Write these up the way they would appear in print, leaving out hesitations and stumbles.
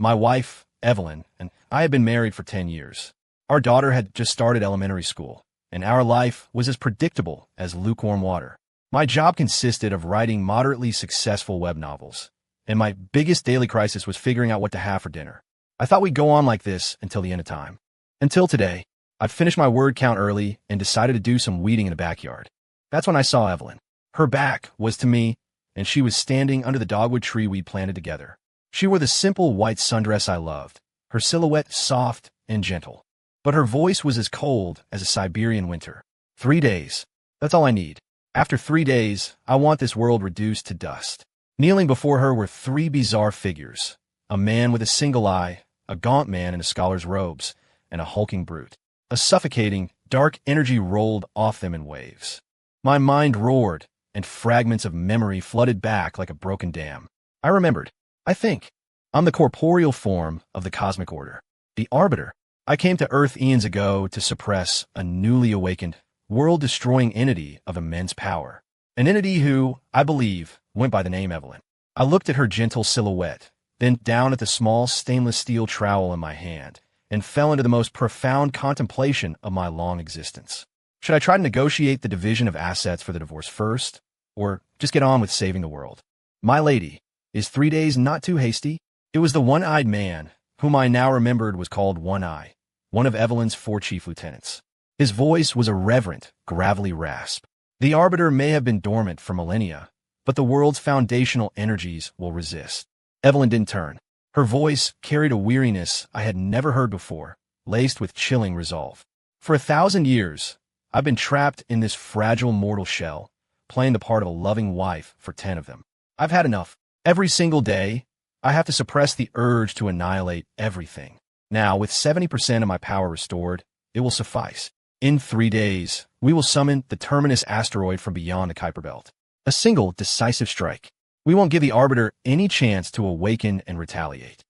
My wife, Evelyn, and I had been married for 10 years. Our daughter had just started elementary school, and our life was as predictable as lukewarm water. My job consisted of writing moderately successful web novels, and my biggest daily crisis was figuring out what to have for dinner. I thought we'd go on like this until the end of time. Until today, I'd finished my word count early and decided to do some weeding in the backyard. That's when I saw Evelyn. Her back was to me, and she was standing under the dogwood tree we'd planted together. She wore the simple white sundress I loved, her silhouette soft and gentle. But her voice was as cold as a Siberian winter. 3 days. That's all I need. After 3 days, I want this world reduced to dust. Kneeling before her were 3 bizarre figures. A man with a single eye, a gaunt man in a scholar's robes, and a hulking brute. A suffocating, dark energy rolled off them in waves. My mind roared, and fragments of memory flooded back like a broken dam. I remembered. I think. I'm the corporeal form of the cosmic order. The Arbiter. I came to Earth eons ago to suppress a newly awakened, world-destroying entity of immense power. An entity who, I believe, went by the name Evelyn. I looked at her gentle silhouette, then down at the small stainless steel trowel in my hand, and fell into the most profound contemplation of my long existence. Should I try to negotiate the division of assets for the divorce first, or just get on with saving the world? My lady, is 3 days not too hasty? It was the one-eyed man, whom I now remembered was called One-Eye, one of Evelyn's 4 chief lieutenants. His voice was a reverent, gravelly rasp. The Arbiter may have been dormant for millennia, but the world's foundational energies will resist. Evelyn didn't turn. Her voice carried a weariness I had never heard before, laced with chilling resolve. For 1,000 years, I've been trapped in this fragile mortal shell, playing the part of a loving wife for 10 of them. I've had enough. Every single day, I have to suppress the urge to annihilate everything. Now, with 70% of my power restored, it will suffice. In 3 days, we will summon the terminus asteroid from beyond the Kuiper Belt. A single, decisive strike. We won't give the Arbiter any chance to awaken and retaliate.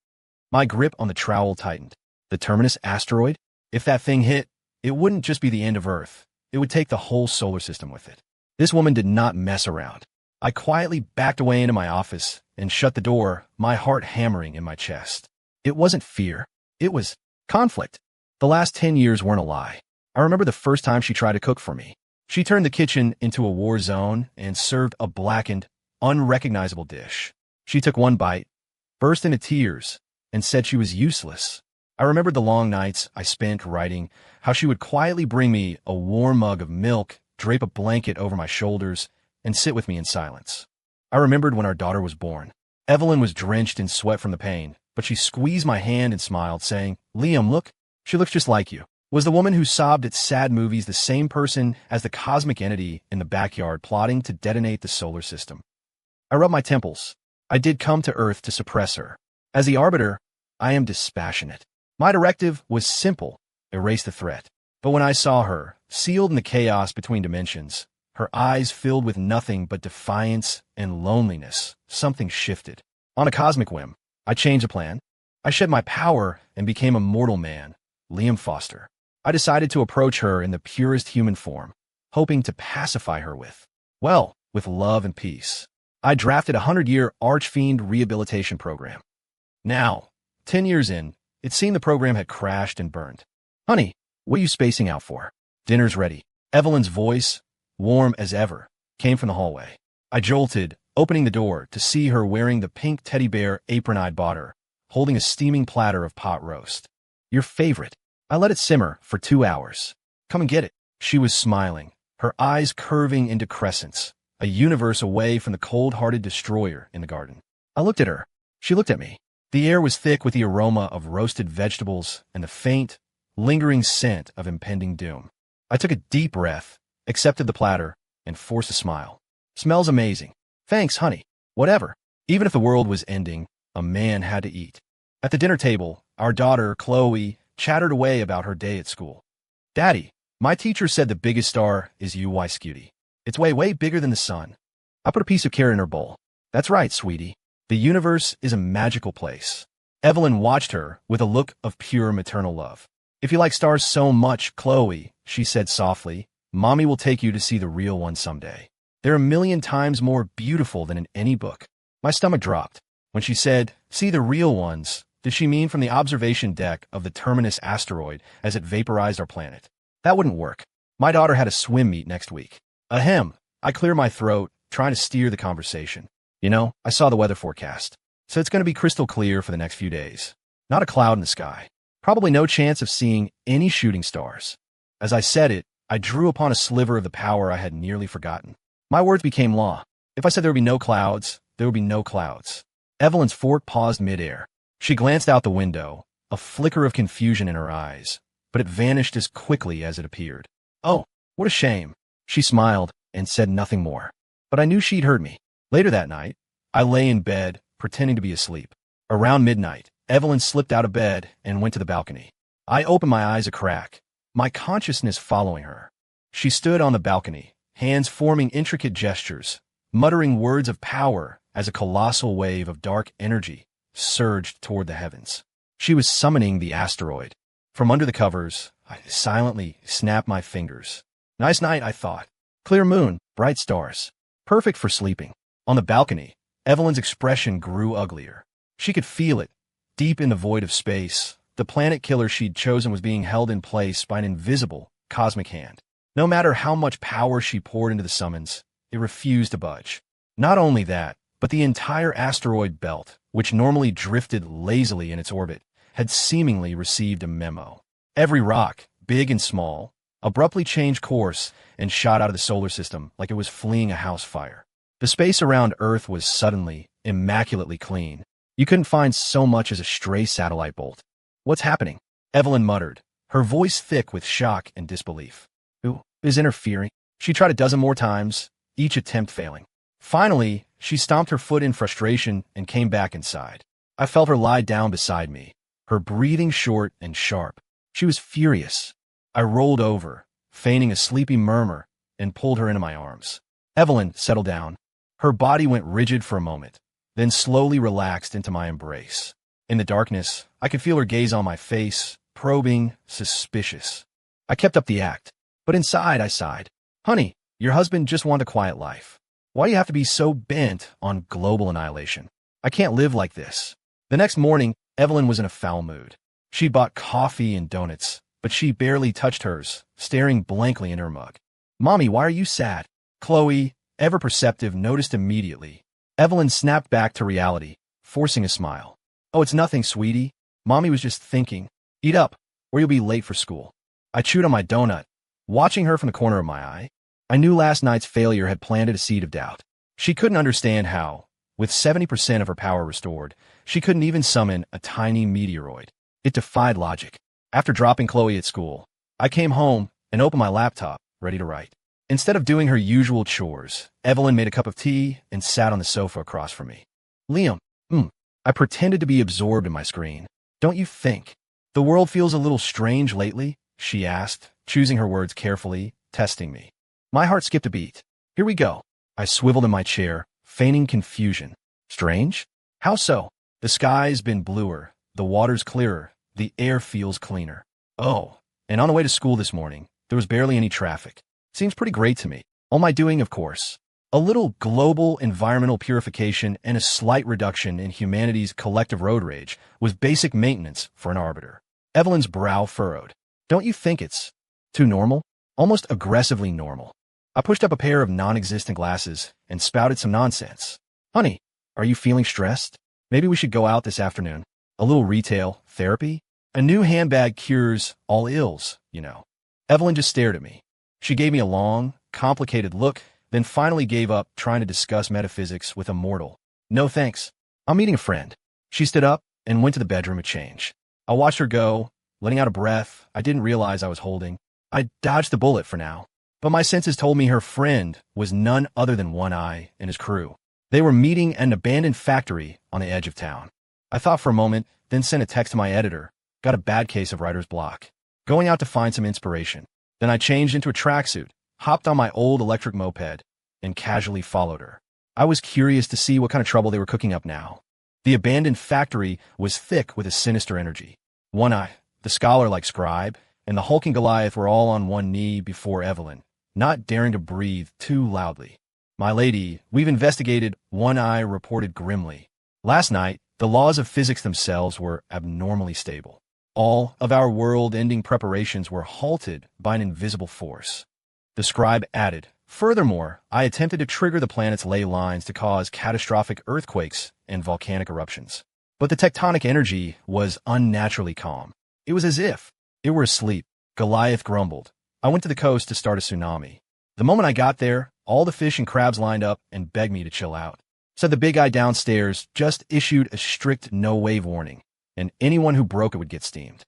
My grip on the trowel tightened. The terminus asteroid? If that thing hit, it wouldn't just be the end of Earth. It would take the whole solar system with it. This woman did not mess around. I quietly backed away into my office and shut the door, my heart hammering in my chest. It wasn't fear. It was conflict. The last 10 years weren't a lie. I remember the first time she tried to cook for me. She turned the kitchen into a war zone and served a blackened, unrecognizable dish. She took one bite, burst into tears, and said she was useless. I remembered the long nights I spent writing, how she would quietly bring me a warm mug of milk, drape a blanket over my shoulders, and sit with me in silence. I remembered when our daughter was born. Evelyn was drenched in sweat from the pain, but she squeezed my hand and smiled, saying, "Liam, look, she looks just like you." Was the woman who sobbed at sad movies the same person as the cosmic entity in the backyard plotting to detonate the solar system? I rubbed my temples. I did come to Earth to suppress her. As the Arbiter, I am dispassionate. My directive was simple: erase the threat. But when I saw her, sealed in the chaos between dimensions, her eyes filled with nothing but defiance and loneliness, something shifted. On a cosmic whim, I changed the plan. I shed my power and became a mortal man, Liam Foster. I decided to approach her in the purest human form, hoping to pacify her with love and peace. I drafted a 100-year archfiend rehabilitation program. Now, 10 years in, it seemed the program had crashed and burned. "Honey, what are you spacing out for? Dinner's ready." Evelyn's voice, warm as ever, came from the hallway. I jolted, opening the door to see her wearing the pink teddy bear apron I'd bought her, holding a steaming platter of pot roast. "Your favorite." I let it simmer for 2 hours. "Come and get it." She was smiling, her eyes curving into crescents, a universe away from the cold-hearted destroyer in the garden. I looked at her. She looked at me. The air was thick with the aroma of roasted vegetables and the faint, lingering scent of impending doom. I took a deep breath, accepted the platter, and forced a smile. "Smells amazing." "Thanks, honey." "Whatever." Even if the world was ending, a man had to eat. At the dinner table, our daughter, Chloe, chattered away about her day at school. "Daddy, my teacher said the biggest star is you, Scutie. It's way, way bigger than the sun." I put a piece of carrot in her bowl. "That's right, sweetie. The universe is a magical place." Evelyn watched her with a look of pure maternal love. "If you like stars so much, Chloe," she said softly, "Mommy will take you to see the real one someday. They're a million times more beautiful than in any book." My stomach dropped. When she said, "see the real ones," Did she mean from the observation deck of the Terminus asteroid as it vaporized our planet? That wouldn't work. My daughter had a swim meet next week. Ahem. I clear my throat, trying to steer the conversation. You know, I saw the weather forecast. So it's going to be crystal clear for the next few days. Not a cloud in the sky. Probably no chance of seeing any shooting stars. As I said it, I drew upon a sliver of the power I had nearly forgotten. My words became law. If I said there would be no clouds, there would be no clouds. Evelyn's fort paused midair. She glanced out the window, a flicker of confusion in her eyes, but it vanished as quickly as it appeared. Oh, what a shame. She smiled and said nothing more. But I knew she'd heard me. Later that night, I lay in bed, pretending to be asleep. Around midnight, Evelyn slipped out of bed and went to the balcony. I opened my eyes a crack, my consciousness following her. She stood on the balcony, hands forming intricate gestures, muttering words of power as a colossal wave of dark energy surged toward the heavens. She was summoning the asteroid. From under the covers, I silently snapped my fingers. Nice night, I thought. Clear moon, bright stars. Perfect for sleeping. On the balcony, Evelyn's expression grew uglier. She could feel it. Deep in the void of space, the planet killer she'd chosen was being held in place by an invisible, cosmic hand. No matter how much power she poured into the summons, it refused to budge. Not only that, but the entire asteroid belt, which normally drifted lazily in its orbit, had seemingly received a memo. Every rock, big and small, abruptly changed course and shot out of the solar system like it was fleeing a house fire. The space around Earth was suddenly, immaculately clean. You couldn't find so much as a stray satellite bolt. What's happening? Evelyn muttered, her voice thick with shock and disbelief. Who is interfering? She tried a dozen more times, each attempt failing. Finally, she stomped her foot in frustration and came back inside. I felt her lie down beside me, her breathing short and sharp. She was furious. I rolled over, feigning a sleepy murmur, and pulled her into my arms. Evelyn settled down. Her body went rigid for a moment, then slowly relaxed into my embrace. In the darkness, I could feel her gaze on my face, probing, suspicious. I kept up the act, but inside I sighed. Honey, your husband just wanted a quiet life. Why do you have to be so bent on global annihilation? I can't live like this. The next morning, Evelyn was in a foul mood. She'd bought coffee and donuts, but she barely touched hers, staring blankly in her mug. Mommy, why are you sad? Chloe, ever perceptive, noticed immediately. Evelyn snapped back to reality, forcing a smile. Oh, it's nothing, sweetie. Mommy was just thinking. Eat up, or you'll be late for school. I chewed on my donut, watching her from the corner of my eye. I knew last night's failure had planted a seed of doubt. She couldn't understand how, with 70% of her power restored, she couldn't even summon a tiny meteoroid. It defied logic. After dropping Chloe at school, I came home and opened my laptop, ready to write. Instead of doing her usual chores, Evelyn made a cup of tea and sat on the sofa across from me. Liam, I pretended to be absorbed in my screen. Don't you think? The world feels a little strange lately, she asked, choosing her words carefully, testing me. My heart skipped a beat. Here we go. I swiveled in my chair, feigning confusion. Strange? How so? The sky's been bluer, the water's clearer, the air feels cleaner. Oh, and on the way to school this morning, there was barely any traffic. Seems pretty great to me. All my doing, of course. A little global environmental purification and a slight reduction in humanity's collective road rage was basic maintenance for an arbiter. Evelyn's brow furrowed. Don't you think it's too normal? Almost aggressively normal. I pushed up a pair of non-existent glasses and spouted some nonsense. Honey, are you feeling stressed? Maybe we should go out this afternoon. A little retail therapy? A new handbag cures all ills, you know. Evelyn just stared at me. She gave me a long, complicated look, then finally gave up trying to discuss metaphysics with a mortal. No thanks. I'm meeting a friend. She stood up and went to the bedroom to change. I watched her go, letting out a breath I didn't realize I was holding. I dodged the bullet for now, but my senses told me her friend was none other than One Eye and his crew. They were meeting at an abandoned factory on the edge of town. I thought for a moment, then sent a text to my editor. Got a bad case of writer's block. Going out to find some inspiration. Then I changed into a tracksuit, hopped on my old electric moped, and casually followed her. I was curious to see what kind of trouble they were cooking up now. The abandoned factory was thick with a sinister energy. One Eye, the scholar-like scribe, and the hulking Goliath were all on one knee before Evelyn, not daring to breathe too loudly. My lady, we've investigated, One Eye reported grimly. Last night, The laws of physics themselves were abnormally stable. All of our world-ending preparations were halted by an invisible force. The scribe added, "Furthermore, I attempted to trigger the planet's ley lines to cause catastrophic earthquakes and volcanic eruptions. But the tectonic energy was unnaturally calm. It was as if it were asleep." Goliath grumbled. "I went to the coast to start a tsunami. The moment I got there, all the fish and crabs lined up and begged me to chill out. Said the big guy downstairs just issued a strict no-wave warning, and anyone who broke it would get steamed."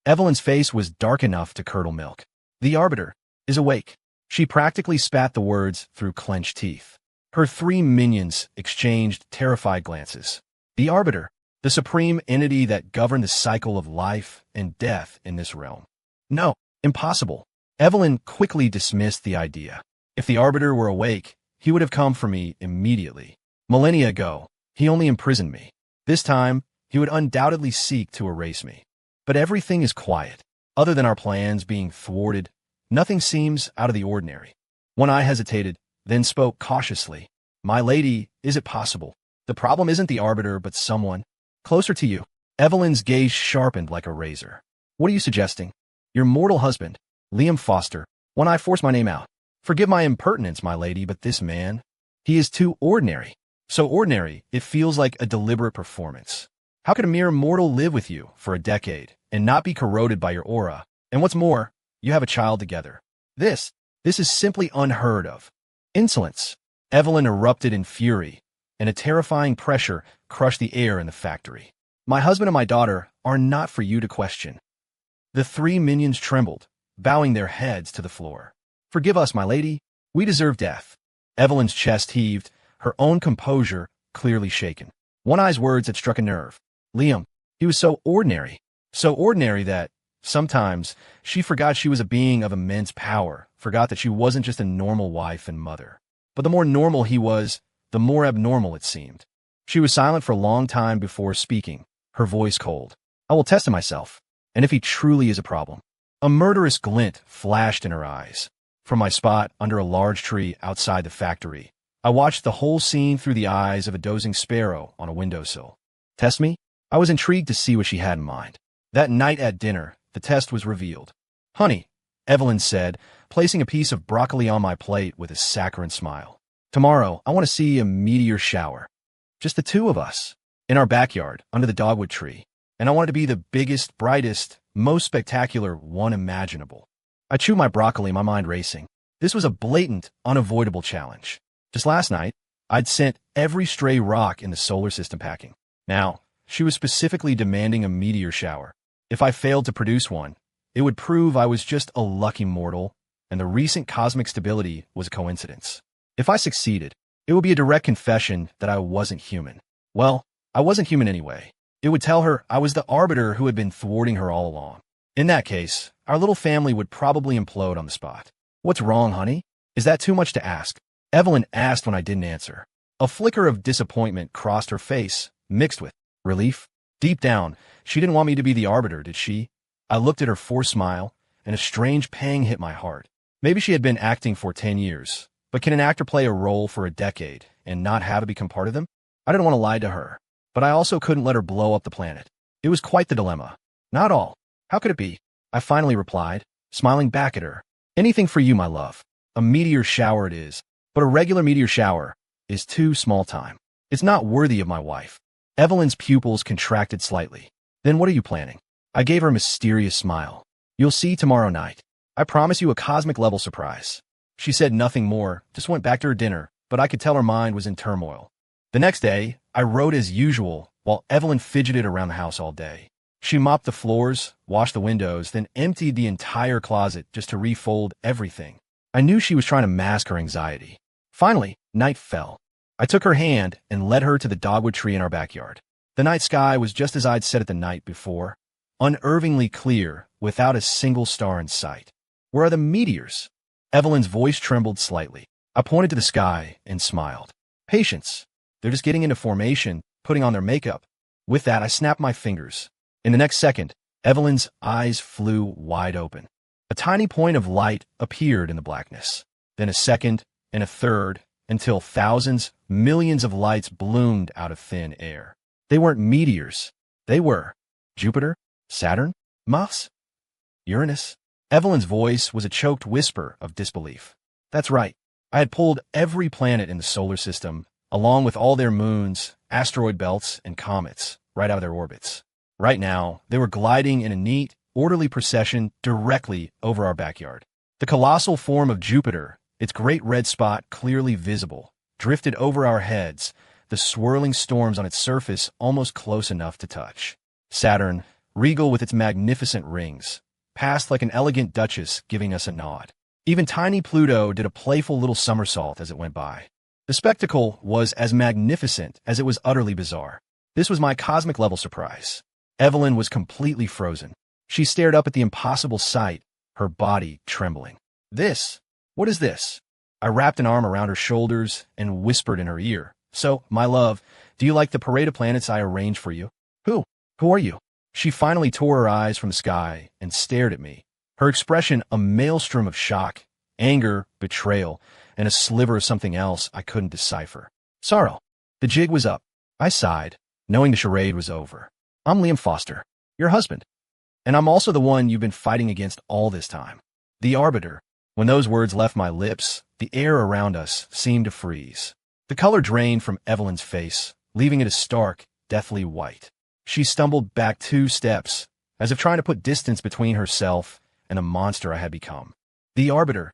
Evelyn's face was dark enough to curdle milk. "The Arbiter is awake." She practically spat the words through clenched teeth. Her three minions exchanged terrified glances. The Arbiter, the supreme entity that governed the cycle of life and death in this realm. No, impossible. Evelyn quickly dismissed the idea. If the Arbiter were awake, he would have come for me immediately. Millennia ago, he only imprisoned me. This time, he would undoubtedly seek to erase me. But everything is quiet. Other than our plans being thwarted, nothing seems out of the ordinary. One eye hesitated, then spoke cautiously. "My lady, is it possible? The problem isn't the Arbiter, but someone closer to you." Evelyn's gaze sharpened like a razor. "What are you suggesting?" "Your mortal husband, Liam Foster." One eye forced my name out. "Forgive my impertinence, my lady, but this man, he is too ordinary. So ordinary, it feels like a deliberate performance. How could a mere mortal live with you for a decade and not be corroded by your aura? And what's more, you have a child together. This is simply unheard of." Insolence. Evelyn erupted in fury, and a terrifying pressure crushed the air in the factory. "My husband and my daughter are not for you to question." The three minions trembled, bowing their heads to the floor. "Forgive us, my lady. We deserve death." Evelyn's chest heaved, her own composure clearly shaken. One Eye's words had struck a nerve. Liam, he was so ordinary that sometimes she forgot she was a being of immense power, forgot that she wasn't just a normal wife and mother. But the more normal he was, the more abnormal it seemed. She was silent for a long time before speaking, her voice cold. "I will test him myself, and if he truly is a problem." A murderous glint flashed in her eyes. From my spot under a large tree outside the factory, I watched the whole scene through the eyes of a dozing sparrow on a windowsill. "Test me?" I was intrigued to see what she had in mind. That night at dinner, the test was revealed. "Honey," Evelyn said, placing a piece of broccoli on my plate with a saccharine smile. "Tomorrow, I want to see a meteor shower. Just the two of us, in our backyard, under the dogwood tree. And I want it to be the biggest, brightest, most spectacular one imaginable." I chewed my broccoli, my mind racing. This was a blatant, unavoidable challenge. Just last night, I'd sent every stray rock in the solar system packing. Now, she was specifically demanding a meteor shower. If I failed to produce one, it would prove I was just a lucky mortal, and the recent cosmic stability was a coincidence. If I succeeded, it would be a direct confession that I wasn't human. Well, I wasn't human anyway. It would tell her I was the Arbiter who had been thwarting her all along. In that case, our little family would probably implode on the spot. "What's wrong, honey? Is that too much to ask?" Evelyn asked when I didn't answer. A flicker of disappointment crossed her face, mixed with relief. Deep down, she didn't want me to be the Arbiter, did she? I looked at her forced smile, and a strange pang hit my heart. Maybe she had been acting for 10 years, but can an actor play a role for a decade and not have it become part of them? I didn't want to lie to her, but I also couldn't let her blow up the planet. It was quite the dilemma. "Not all. How could it be?" I finally replied, smiling back at her. "Anything for you, my love. A meteor shower it is, but a regular meteor shower is too small time. It's not worthy of my wife." Evelyn's pupils contracted slightly. "Then what are you planning?" I gave her a mysterious smile. "You'll see tomorrow night. I promise you a cosmic-level surprise." She said nothing more, just went back to her dinner, but I could tell her mind was in turmoil. The next day, I wrote as usual, while Evelyn fidgeted around the house all day. She mopped the floors, washed the windows, then emptied the entire closet just to refold everything. I knew she was trying to mask her anxiety. Finally, night fell. I took her hand and led her to the dogwood tree in our backyard. The night sky was just as I'd said it the night before, unnervingly clear, without a single star in sight. "Where are the meteors?" Evelyn's voice trembled slightly. I pointed to the sky and smiled. "Patience. They're just getting into formation, putting on their makeup." With that, I snapped my fingers. In the next second, Evelyn's eyes flew wide open. A tiny point of light appeared in the blackness. Then a second, and a third, until thousands, millions of lights bloomed out of thin air. They weren't meteors. They were Jupiter, Saturn, Mars, Uranus. Evelyn's voice was a choked whisper of disbelief. That's right. I had pulled every planet in the solar system, along with all their moons, asteroid belts, and comets, right out of their orbits. Right now, they were gliding in a neat, orderly procession directly over our backyard. The colossal form of Jupiter, its great red spot clearly visible, drifted over our heads, the swirling storms on its surface almost close enough to touch. Saturn, regal with its magnificent rings, passed like an elegant duchess giving us a nod. Even tiny Pluto did a playful little somersault as it went by. The spectacle was as magnificent as it was utterly bizarre. This was my cosmic-level surprise. Evelyn was completely frozen. She stared up at the impossible sight, her body trembling. What is this? I wrapped an arm around her shoulders and whispered in her ear. So, my love, do you like the parade of planets I arranged for you? Who are you? She finally tore her eyes from the sky and stared at me, her expression a maelstrom of shock, anger, betrayal, and a sliver of something else I couldn't decipher. Sorrow. The jig was up. I sighed, knowing the charade was over. I'm Liam Foster, your husband. And I'm also the one you've been fighting against all this time. The Arbiter. When those words left my lips, the air around us seemed to freeze. The color drained from Evelyn's face, leaving it a stark, deathly white. She stumbled back 2 steps, as if trying to put distance between herself and the monster I had become. The Arbiter,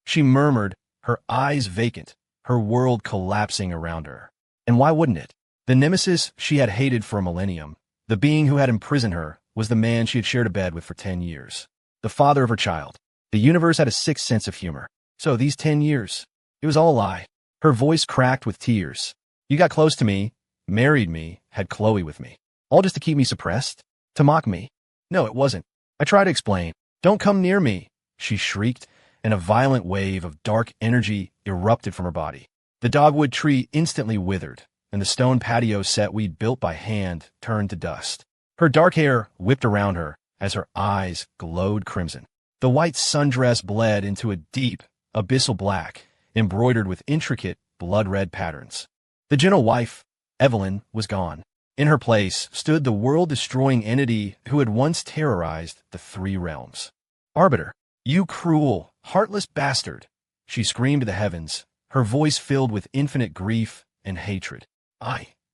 she murmured, her eyes vacant, her world collapsing around her. And why wouldn't it? The nemesis she had hated for a millennium, the being who had imprisoned her, was the man she had shared a bed with for 10 years. The father of her child. The universe had a sixth sense of humor. So these 10 years, it was all a lie. Her voice cracked with tears. You got close to me, married me, had Chloe with me. All just to keep me suppressed? To mock me? No, it wasn't. I tried to explain. Don't come near me, she shrieked, and a violent wave of dark energy erupted from her body. The dogwood tree instantly withered, and the stone patio set we'd built by hand turned to dust. Her dark hair whipped around her as her eyes glowed crimson. The white sundress bled into a deep, abyssal black, embroidered with intricate, blood-red patterns. The gentle wife, Evelyn, was gone. In her place stood the world-destroying entity who had once terrorized the 3 realms. Arbiter, you cruel, heartless bastard, she screamed to the heavens, her voice filled with infinite grief and hatred.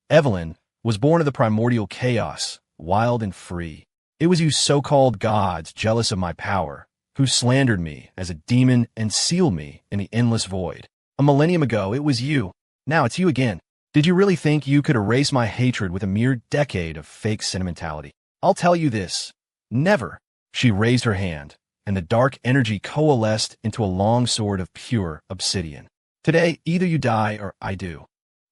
Evelyn, was born of the primordial chaos, wild and free. It was you so-called gods jealous of my power, who slandered me as a demon and sealed me in the endless void. A millennium ago, it was you. Now it's you again. Did you really think you could erase my hatred with a mere decade of fake sentimentality? I'll tell you this. Never. She raised her hand, and the dark energy coalesced into a long sword of pure obsidian. Today, either you die or I do.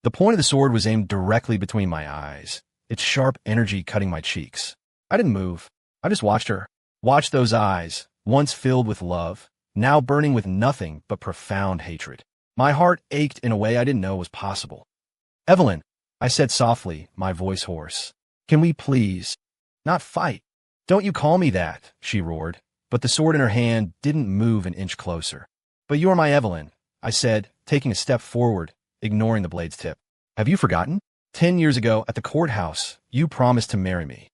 The point of the sword was aimed directly between my eyes, its sharp energy cutting my cheeks. I didn't move. I just watched her. Watched those eyes, once filled with love, now burning with nothing but profound hatred. My heart ached in a way I didn't know was possible. Evelyn, I said softly, my voice hoarse. Can we please not fight? Don't you call me that, she roared, but the sword in her hand didn't move an inch closer. But you are my Evelyn, I said, taking a step forward, ignoring the blade's tip. Have you forgotten? 10 years ago at the courthouse, you promised to marry me.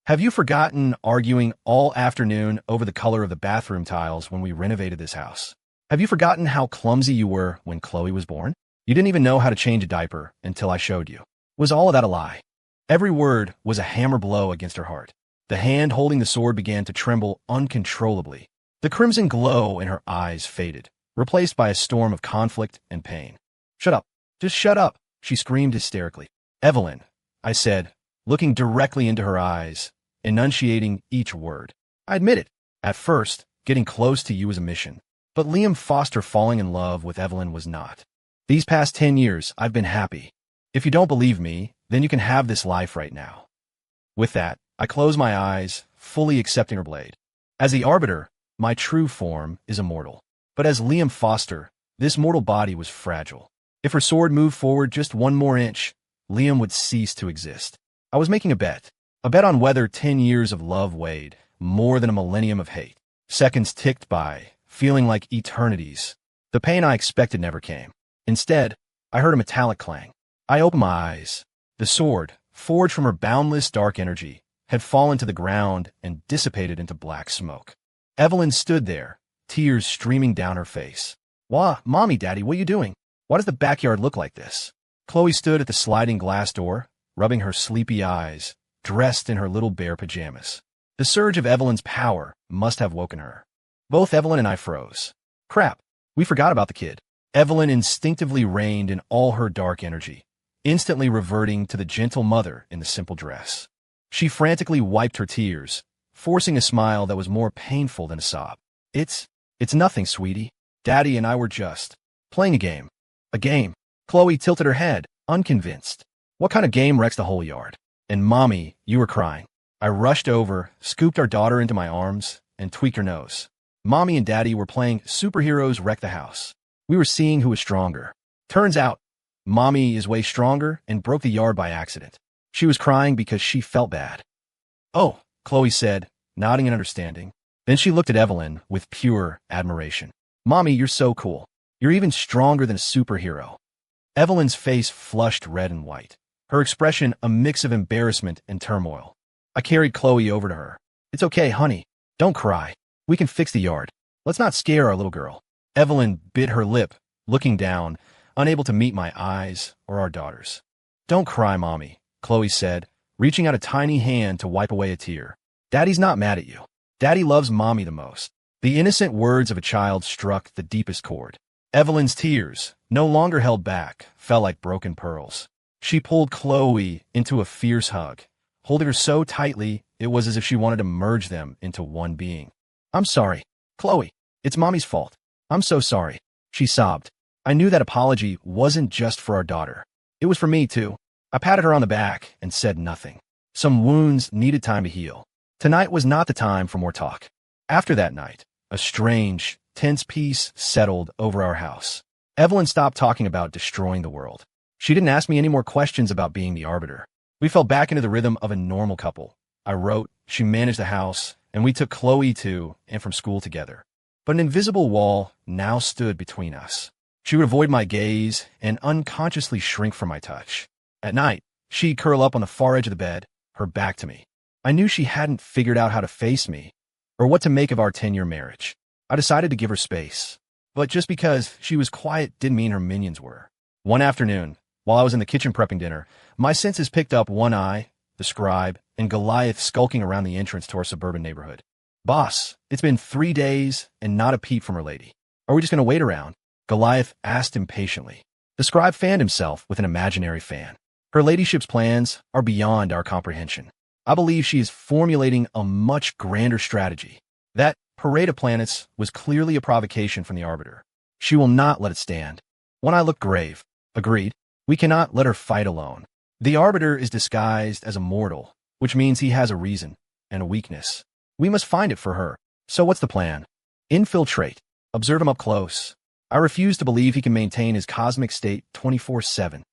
Have you forgotten arguing all afternoon over the color of the bathroom tiles when we renovated this house? Have you forgotten how clumsy you were when Chloe was born? You didn't even know how to change a diaper until I showed you. Was all of that a lie? Every word was a hammer blow against her heart. The hand holding the sword began to tremble uncontrollably. The crimson glow in her eyes faded, replaced by a storm of conflict and pain. Shut up. Just shut up, she screamed hysterically. Evelyn, I said, looking directly into her eyes, enunciating each word. I admit it. At first, getting close to you was a mission. But Liam Foster falling in love with Evelyn was not. These past 10 years, I've been happy. If you don't believe me, then you can have this life right now. With that, I closed my eyes, fully accepting her blade. As the Arbiter, my true form is immortal. But as Liam Foster, this mortal body was fragile. If her sword moved forward just 1 more inch, Liam would cease to exist. I was making a bet on whether 10 years of love weighed more than a millennium of hate. Seconds ticked by, feeling like eternities. The pain I expected never came. Instead, I heard a metallic clang. I opened my eyes. The sword, forged from her boundless dark energy, had fallen to the ground and dissipated into black smoke. Evelyn stood there, tears streaming down her face. "Wah, Mommy, Daddy, what are you doing? Why does the backyard look like this?" Chloe stood at the sliding glass door, rubbing her sleepy eyes, dressed in her little bear pajamas. The surge of Evelyn's power must have woken her. Both Evelyn and I froze. Crap, we forgot about the kid. Evelyn instinctively reined in all her dark energy, instantly reverting to the gentle mother in the simple dress. She frantically wiped her tears, forcing a smile that was more painful than a sob. It's nothing, sweetie. Daddy and I were just playing a game." "A game?" Chloe tilted her head, unconvinced. "What kind of game wrecks the whole yard?" "And Mommy, you were crying." I rushed over, scooped our daughter into my arms, and tweaked her nose. "Mommy and Daddy were playing Superheroes Wreck the House. We were seeing who was stronger. Turns out, Mommy is way stronger and broke the yard by accident. She was crying because she felt bad." "Oh," Chloe said, nodding in understanding. Then she looked at Evelyn with pure admiration. "Mommy, you're so cool. You're even stronger than a superhero." Evelyn's face flushed red and white, her expression a mix of embarrassment and turmoil. I carried Chloe over to her. "It's okay, honey. Don't cry. We can fix the yard. Let's not scare our little girl." Evelyn bit her lip, looking down, unable to meet my eyes or our daughter's. "Don't cry, Mommy," Chloe said, reaching out a tiny hand to wipe away a tear. "Daddy's not mad at you. Daddy loves Mommy the most." The innocent words of a child struck the deepest chord. Evelyn's tears, no longer held back, fell like broken pearls. She pulled Chloe into a fierce hug, holding her so tightly it was as if she wanted to merge them into one being. "I'm sorry, Chloe. It's Mommy's fault. I'm so sorry," she sobbed. I knew that apology wasn't just for our daughter. It was for me, too. I patted her on the back and said nothing. Some wounds needed time to heal. Tonight was not the time for more talk. After that night, a strange, tense peace settled over our house. Evelyn stopped talking about destroying the world. She didn't ask me any more questions about being the Arbiter. We fell back into the rhythm of a normal couple. I wrote, she managed the house, and we took Chloe to and from school together. But an invisible wall now stood between us. She would avoid my gaze and unconsciously shrink from my touch. At night, she'd curl up on the far edge of the bed, her back to me. I knew she hadn't figured out how to face me or what to make of our 10-year marriage. I decided to give her space. But just because she was quiet didn't mean her minions were. One afternoon, while I was in the kitchen prepping dinner, my senses picked up One Eye, the scribe, and Goliath skulking around the entrance to our suburban neighborhood. "Boss, it's been 3 days and not a peep from her lady. Are we just going to wait around?" Goliath asked impatiently. The scribe fanned himself with an imaginary fan. "Her ladyship's plans are beyond our comprehension. I believe she is formulating a much grander strategy. That parade of planets was clearly a provocation from the Arbiter. She will not let it stand." One Eye looked grave. "Agreed. We cannot let her fight alone. The Arbiter is disguised as a mortal, which means he has a reason and a weakness. We must find it for her. So what's the plan?" "Infiltrate. Observe him up close." I refuse to believe he can maintain his cosmic state 24/7.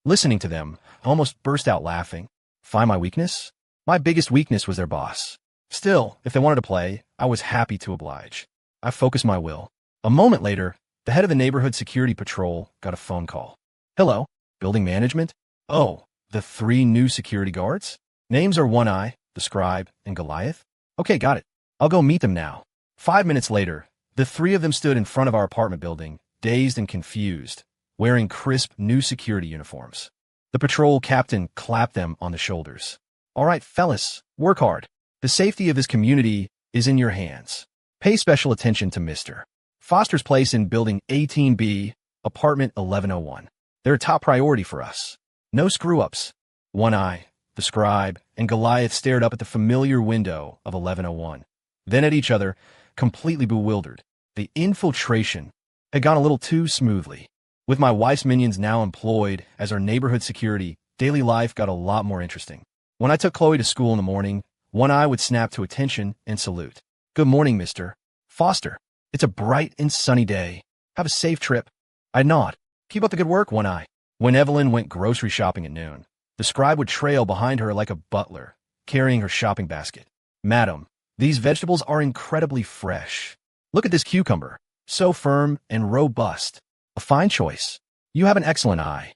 Listening to them, I almost burst out laughing. Find my weakness? My biggest weakness was their boss. Still, if they wanted to play, I was happy to oblige. I focused my will. A moment later, the head of the neighborhood security patrol got a phone call. "Hello, building management? Oh, the 3 new security guards? Names are One Eye, the scribe, and Goliath? Okay, got it. I'll go meet them now." 5 minutes later, the 3 of them stood in front of our apartment building, dazed and confused, wearing crisp new security uniforms. The patrol captain clapped them on the shoulders. "All right, fellas, work hard. The safety of this community is in your hands. Pay special attention to Mr. Foster's place in Building 18B, Apartment 1101. They're a top priority for us. No screw-ups." One Eye, the scribe, and Goliath stared up at the familiar window of 1101, then at each other, completely bewildered. The infiltration had gone a little too smoothly. With my wife's minions now employed as our neighborhood security, daily life got a lot more interesting. When I took Chloe to school in the morning, One Eye would snap to attention and salute. "Good morning, Mr. Foster. It's a bright and sunny day. Have a safe trip." I'd nod. "Keep up the good work, One Eye." When Evelyn went grocery shopping at noon, the scribe would trail behind her like a butler, carrying her shopping basket. "Madam, these vegetables are incredibly fresh. Look at this cucumber. So firm and robust. A fine choice. You have an excellent eye."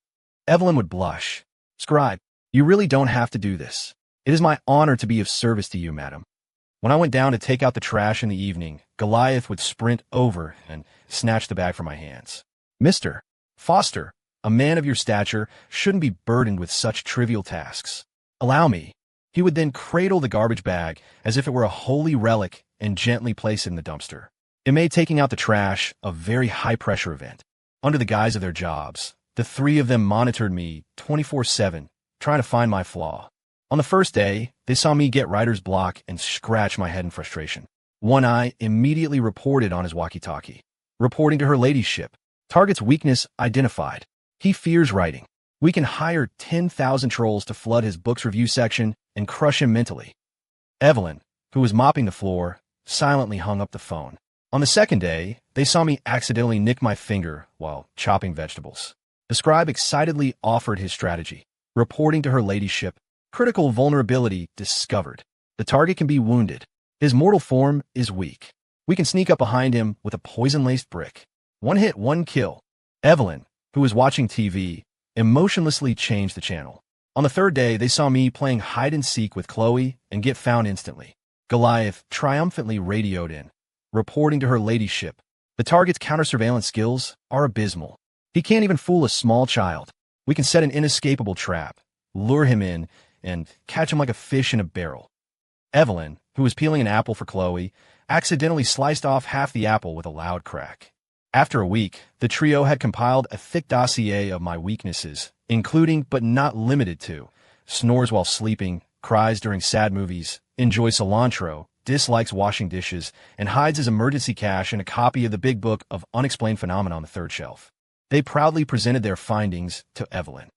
Evelyn would blush. "Scribe, You really don't have to do this. It is my honor to be of service to you, madam. When I went down to take out the trash in the evening, Goliath would sprint over and snatch the bag from my hands. Mr. Foster, a man of your stature shouldn't be burdened with such trivial tasks. Allow me. He would then cradle the garbage bag as if it were a holy relic and gently place it in the dumpster. It made taking out the trash a very high-pressure event. Under the guise of their jobs, the three of them monitored me 24/7, trying to find my flaw. On the first day, they saw me get writer's block and scratch my head in frustration. One Eye immediately reported on his walkie-talkie, reporting to her ladyship. Target's weakness identified. He fears writing. We can hire 10,000 trolls to flood his books review section and crush him mentally. Evelyn, who was mopping the floor, silently hung up the phone. On the second day, they saw me accidentally nick my finger while chopping vegetables. The scribe excitedly offered his strategy, reporting to her ladyship. Critical vulnerability discovered. The target can be wounded. His mortal form is weak. We can sneak up behind him with a poison-laced brick. One hit, one kill. Evelyn, who was watching TV, emotionlessly changed the channel. On the third day, they saw me playing hide-and-seek with Chloe and get found instantly. Goliath triumphantly radioed in, reporting to her ladyship. The target's counter-surveillance skills are abysmal. He can't even fool a small child. We can set an inescapable trap, lure him in, and catch him like a fish in a barrel. Evelyn, who was peeling an apple for Chloe, accidentally sliced off half the apple with a loud crack. After a week, the trio had compiled a thick dossier of my weaknesses, including but not limited to snores while sleeping, cries during sad movies, enjoys cilantro, dislikes washing dishes, and hides his emergency cash in a copy of the big book of unexplained phenomena on the third shelf. They proudly presented their findings to Evelyn.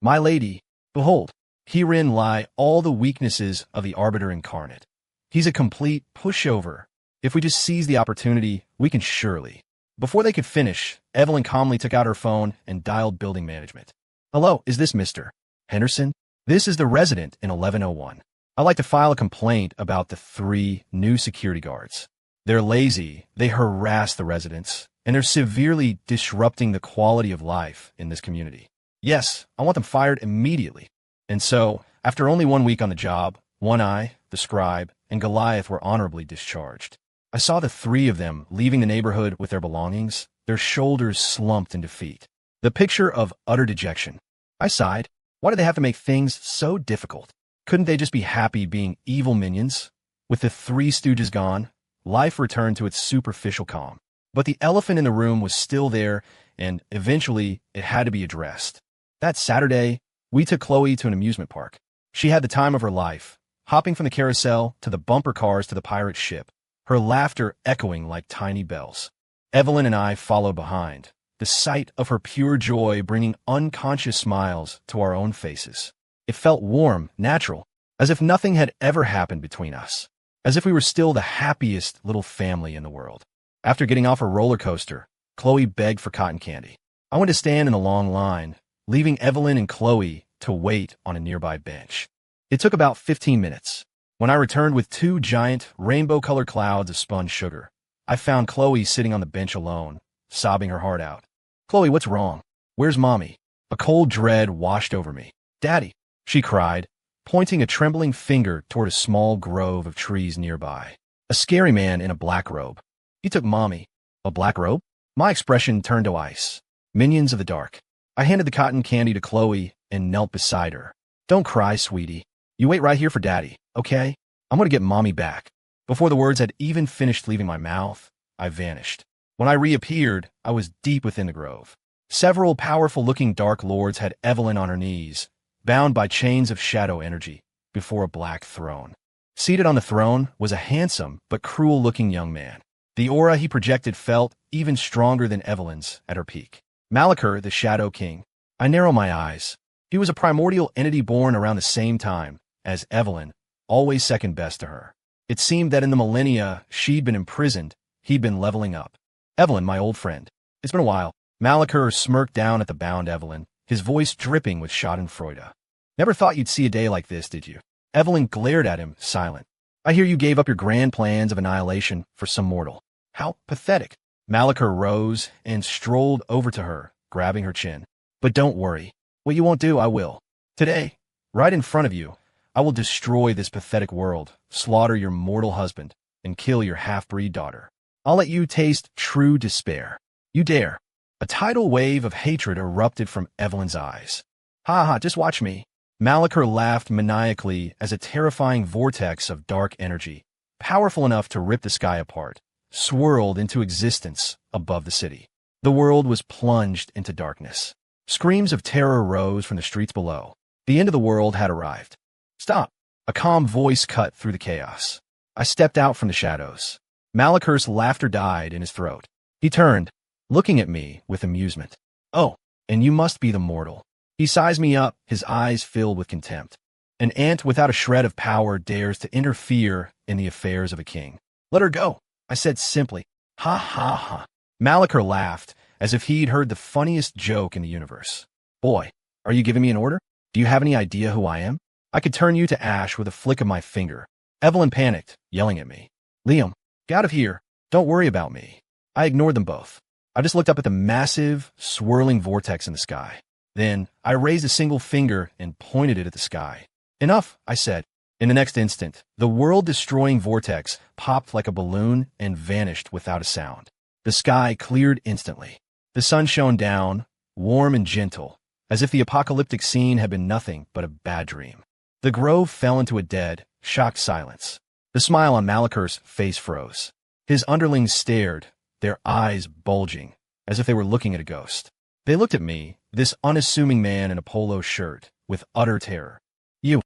My lady, behold, herein lie all the weaknesses of the Arbiter incarnate. He's a complete pushover. If we just seize the opportunity, we can surely. Before they could finish, Evelyn calmly took out her phone and dialed building management. Hello, is this Mr. Henderson? This is the resident in 1101. I'd like to file a complaint about the 3 new security guards. They're lazy, they harass the residents, and they're severely disrupting the quality of life in this community. Yes, I want them fired immediately. And so, after only 1 week on the job, One Eye, the scribe, and Goliath were honorably discharged. I saw the 3 of them leaving the neighborhood with their belongings, their shoulders slumped in defeat. The picture of utter dejection. I sighed. Why did they have to make things so difficult? Couldn't they just be happy being evil minions? With the 3 stooges gone, life returned to its superficial calm. But the elephant in the room was still there, and eventually it had to be addressed. That Saturday, we took Chloe to an amusement park. She had the time of her life, hopping from the carousel to the bumper cars to the pirate ship, her laughter echoing like tiny bells. Evelyn and I followed behind, the sight of her pure joy bringing unconscious smiles to our own faces. It felt warm, natural, as if nothing had ever happened between us, as if we were still the happiest little family in the world. After getting off her roller coaster, Chloe begged for cotton candy. I went to stand in a long line, leaving Evelyn and Chloe to wait on a nearby bench. It took about 15 minutes. When I returned with 2 giant, rainbow-colored clouds of spun sugar, I found Chloe sitting on the bench alone, sobbing her heart out. Chloe, what's wrong? Where's Mommy? A cold dread washed over me. Daddy, she cried, pointing a trembling finger toward a small grove of trees nearby. A scary man in a black robe. He took Mommy. A black robe? My expression turned to ice. Minions of the dark. I handed the cotton candy to Chloe and knelt beside her. Don't cry, sweetie. You wait right here for Daddy, okay? I'm going to get Mommy back. Before the words had even finished leaving my mouth, I vanished. When I reappeared, I was deep within the grove. Several powerful-looking dark lords had Evelyn on her knees, bound by chains of shadow energy, before a black throne. Seated on the throne was a handsome but cruel-looking young man. The aura he projected felt even stronger than Evelyn's at her peak. Malachur, the Shadow King. I narrow my eyes. He was a primordial entity born around the same time as Evelyn, always second best to her. It seemed that in the millennia she'd been imprisoned, he'd been leveling up. Evelyn, my old friend. It's been a while. Malachur smirked down at the bound Evelyn, his voice dripping with schadenfreude. Never thought you'd see a day like this, did you? Evelyn glared at him, silent. I hear you gave up your grand plans of annihilation for some mortal. How pathetic. Malachur rose and strolled over to her, grabbing her chin. But don't worry. What you won't do, I will. Today, Right in front of you, I will destroy this pathetic world, slaughter your mortal husband, and kill your half-breed daughter. I'll let you taste true despair. You dare. A tidal wave of hatred erupted from Evelyn's eyes. Ha ha, just watch me. Malachor laughed maniacally as a terrifying vortex of dark energy, powerful enough to rip the sky apart, swirled into existence above the city. The world was plunged into darkness. Screams of terror rose from the streets below. The end of the world had arrived. Stop! A calm voice cut through the chaos. I stepped out from the shadows. Malachor's laughter died in his throat. He turned, looking at me with amusement. Oh, and you must be the mortal. He sized me up, his eyes filled with contempt. An ant without a shred of power dares to interfere in the affairs of a king. Let her go, I said simply. Ha ha ha. Malachor laughed, as if he'd heard the funniest joke in the universe. Boy, are you giving me an order? Do you have any idea who I am? I could turn you to ash with a flick of my finger. Evelyn panicked, yelling at me. Liam, get out of here. Don't worry about me. I ignored them both. I just looked up at the massive, swirling vortex in the sky. Then, I raised a single finger and pointed it at the sky. Enough, I said. In the next instant, the world-destroying vortex popped like a balloon and vanished without a sound. The sky cleared instantly. The sun shone down, warm and gentle, as if the apocalyptic scene had been nothing but a bad dream. The grove fell into a dead, shocked silence. The smile on Malachor's face froze. His underlings stared, their eyes bulging, as if they were looking at a ghost. They looked at me, this unassuming man in a polo shirt, with utter terror. You.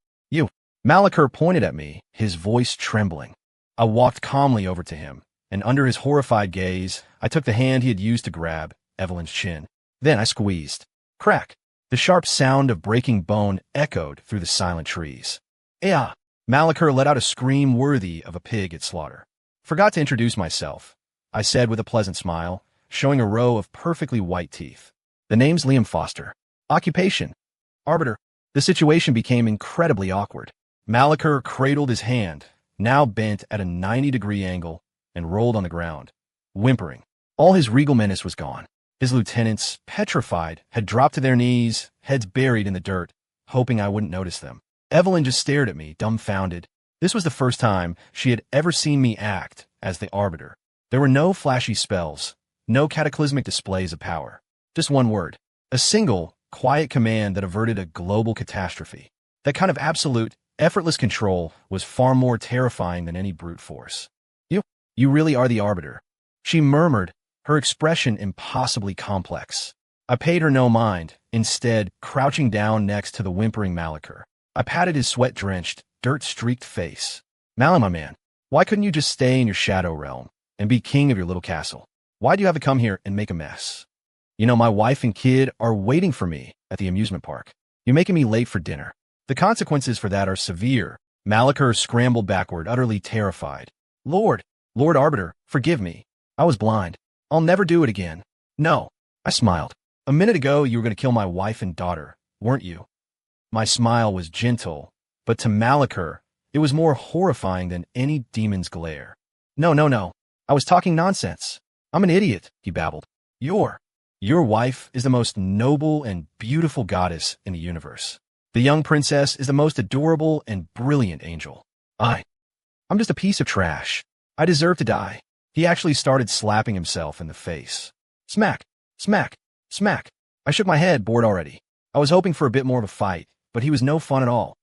Malachor pointed at me, his voice trembling. I walked calmly over to him, and under his horrified gaze, I took the hand he had used to grab Evelyn's chin. Then I squeezed. Crack! The sharp sound of breaking bone echoed through the silent trees. Yeah! Malachor let out a scream worthy of a pig at slaughter. Forgot to introduce myself, I said with a pleasant smile, showing a row of perfectly white teeth. The name's Liam Foster. Occupation: Arbiter. The situation became incredibly awkward. Malachor cradled his hand, now bent at a 90-degree angle, and rolled on the ground, whimpering. All his regal menace was gone. His lieutenants, petrified, had dropped to their knees, heads buried in the dirt, hoping I wouldn't notice them. Evelyn just stared at me, dumbfounded. This was the first time she had ever seen me act as the Arbiter. There were no flashy spells, no cataclysmic displays of power. Just one word. A single, quiet command that averted a global catastrophe. That kind of absolute, effortless control was far more terrifying than any brute force. You really are the Arbiter, she murmured, her expression impossibly complex. I paid her no mind, instead crouching down next to the whimpering Malachor. I patted his sweat-drenched, dirt-streaked face. Malin, my man, why couldn't you just stay in your shadow realm and be king of your little castle? Why do you have to come here and make a mess? You know, my wife and kid are waiting for me at the amusement park. You're making me late for dinner. The consequences for that are severe. Malachor scrambled backward, utterly terrified. Lord Arbiter, forgive me. I was blind. I'll never do it again. No. I smiled. A minute ago, you were going to kill my wife and daughter, weren't you? My smile was gentle, but to Malachor, it was more horrifying than any demon's glare. No. I was talking nonsense. I'm an idiot, he babbled. Your wife is the most noble and beautiful goddess in the universe. The young princess is the most adorable and brilliant angel. I'm just a piece of trash. I deserve to die. He actually started slapping himself in the face. Smack, smack, smack. I shook my head, bored already. I was hoping for a bit more of a fight, but he was no fun at all.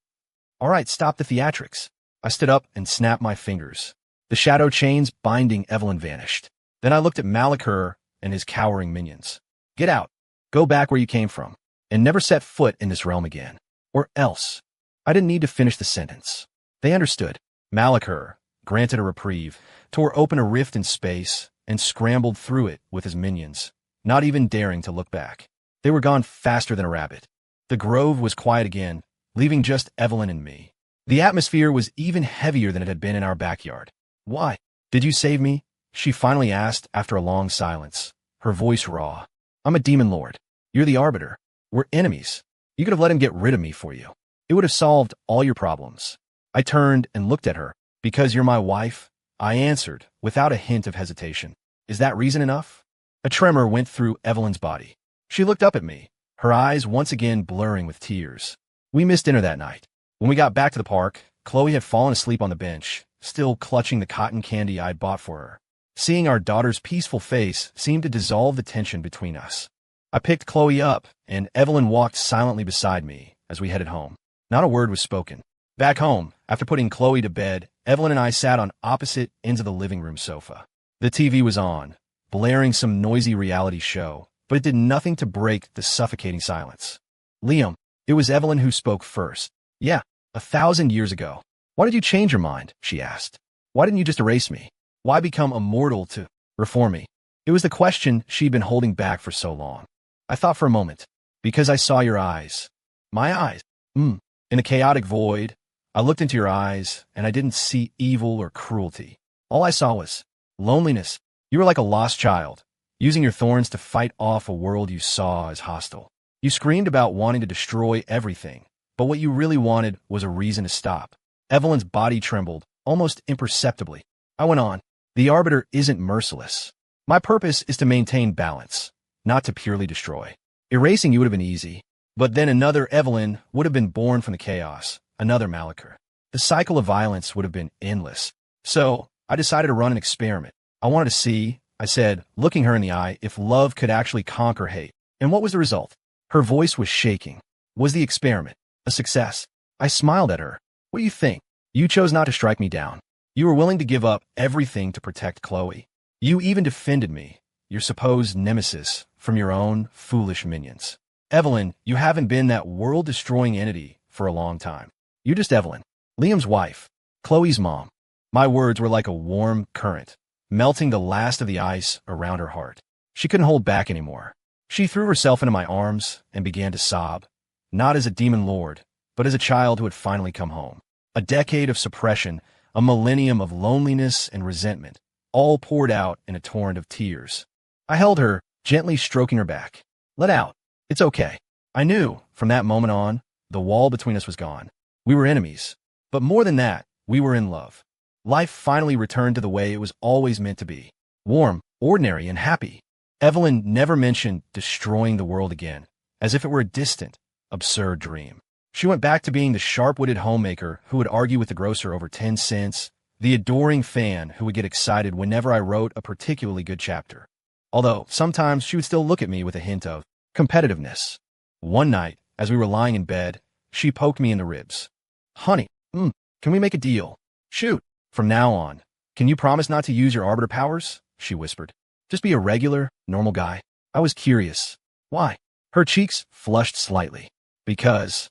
All right, stop the theatrics. I stood up and snapped my fingers. The shadow chains binding Evelyn vanished. Then I looked at Malachor and his cowering minions. Get out. Go back where you came from, and never set foot in this realm again. Or else. I didn't need to finish the sentence. They understood. Malachor, granted a reprieve, tore open a rift in space and scrambled through it with his minions, not even daring to look back. They were gone faster than a rabbit. The grove was quiet again, leaving just Evelyn and me. The atmosphere was even heavier than it had been in our backyard. Why? Did you save me? She finally asked after a long silence, her voice raw. I'm a demon lord. You're the Arbiter. We're enemies. You could have let him get rid of me for you. It would have solved all your problems. I turned and looked at her. Because you're my wife, I answered, without a hint of hesitation. Is that reason enough? A tremor went through Evelyn's body. She looked up at me, her eyes once again blurring with tears. We missed dinner that night. When we got back to the park, Chloe had fallen asleep on the bench, still clutching the cotton candy I'd bought for her. Seeing our daughter's peaceful face seemed to dissolve the tension between us. I picked Chloe up, and Evelyn walked silently beside me as we headed home. Not a word was spoken. Back home, after putting Chloe to bed, Evelyn and I sat on opposite ends of the living room sofa. The TV was on, blaring some noisy reality show, but it did nothing to break the suffocating silence. Liam, it was Evelyn who spoke first. Yeah, 1,000 years ago. Why did you change your mind? She asked. Why didn't you just erase me? Why become immortal to reform me? It was the question she'd been holding back for so long. I thought for a moment. Because I saw your eyes. My eyes. In a chaotic void, I looked into your eyes, and I didn't see evil or cruelty. All I saw was loneliness. You were like a lost child, using your thorns to fight off a world you saw as hostile. You screamed about wanting to destroy everything, but what you really wanted was a reason to stop. Evelyn's body trembled, almost imperceptibly. I went on. The Arbiter isn't merciless. My purpose is to maintain balance, not to purely destroy. Erasing you would have been easy, but then another Evelyn would have been born from the chaos, another Malachar. The cycle of violence would have been endless. So, I decided to run an experiment. I wanted to see, I said, looking her in the eye, if love could actually conquer hate. And what was the result? Her voice was shaking. Was the experiment a success? I smiled at her. What do you think? You chose not to strike me down. You were willing to give up everything to protect Chloe. You even defended me, your supposed nemesis, from your own foolish minions. Evelyn, you haven't been that world-destroying entity for a long time. You're just Evelyn, Liam's wife, Chloe's mom. My words were like a warm current, melting the last of the ice around her heart. She couldn't hold back anymore. She threw herself into my arms and began to sob, not as a demon lord, but as a child who had finally come home. A decade of suppression, a millennium of loneliness and resentment, all poured out in a torrent of tears. I held her, gently stroking her back. Let out. It's okay. I knew, from that moment on, the wall between us was gone. We were enemies. But more than that, we were in love. Life finally returned to the way it was always meant to be. Warm, ordinary, and happy. Evelyn never mentioned destroying the world again, as if it were a distant, absurd dream. She went back to being the sharp-witted homemaker who would argue with the grocer over 10 cents, the adoring fan who would get excited whenever I wrote a particularly good chapter. Although, sometimes she would still look at me with a hint of competitiveness. One night, as we were lying in bed, she poked me in the ribs. Honey, can we make a deal? Shoot. From now on, can you promise not to use your Arbiter powers? She whispered. Just be a regular, normal guy. I was curious. Why? Her cheeks flushed slightly. Because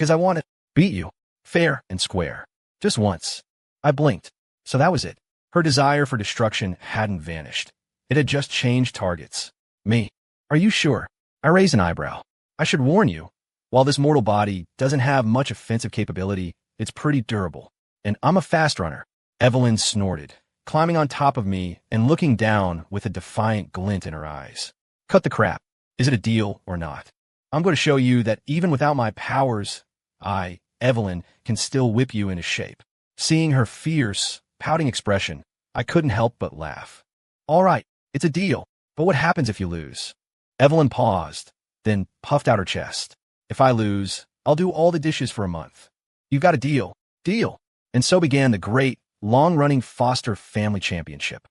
I want to beat you. Fair and square. Just once. I blinked. So that was it. Her desire for destruction hadn't vanished. It had just changed targets. Me. Are you sure? I raised an eyebrow. I should warn you. While this mortal body doesn't have much offensive capability, it's pretty durable. And I'm a fast runner. Evelyn snorted, climbing on top of me and looking down with a defiant glint in her eyes. Cut the crap. Is it a deal or not? I'm going to show you that even without my powers, I, Evelyn, can still whip you into shape. Seeing her fierce, pouting expression, I couldn't help but laugh. All right, it's a deal, but what happens if you lose? Evelyn paused, then puffed out her chest. If I lose, I'll do all the dishes for a month. You've got a deal. Deal. And so began the great, long-running Foster Family Championship.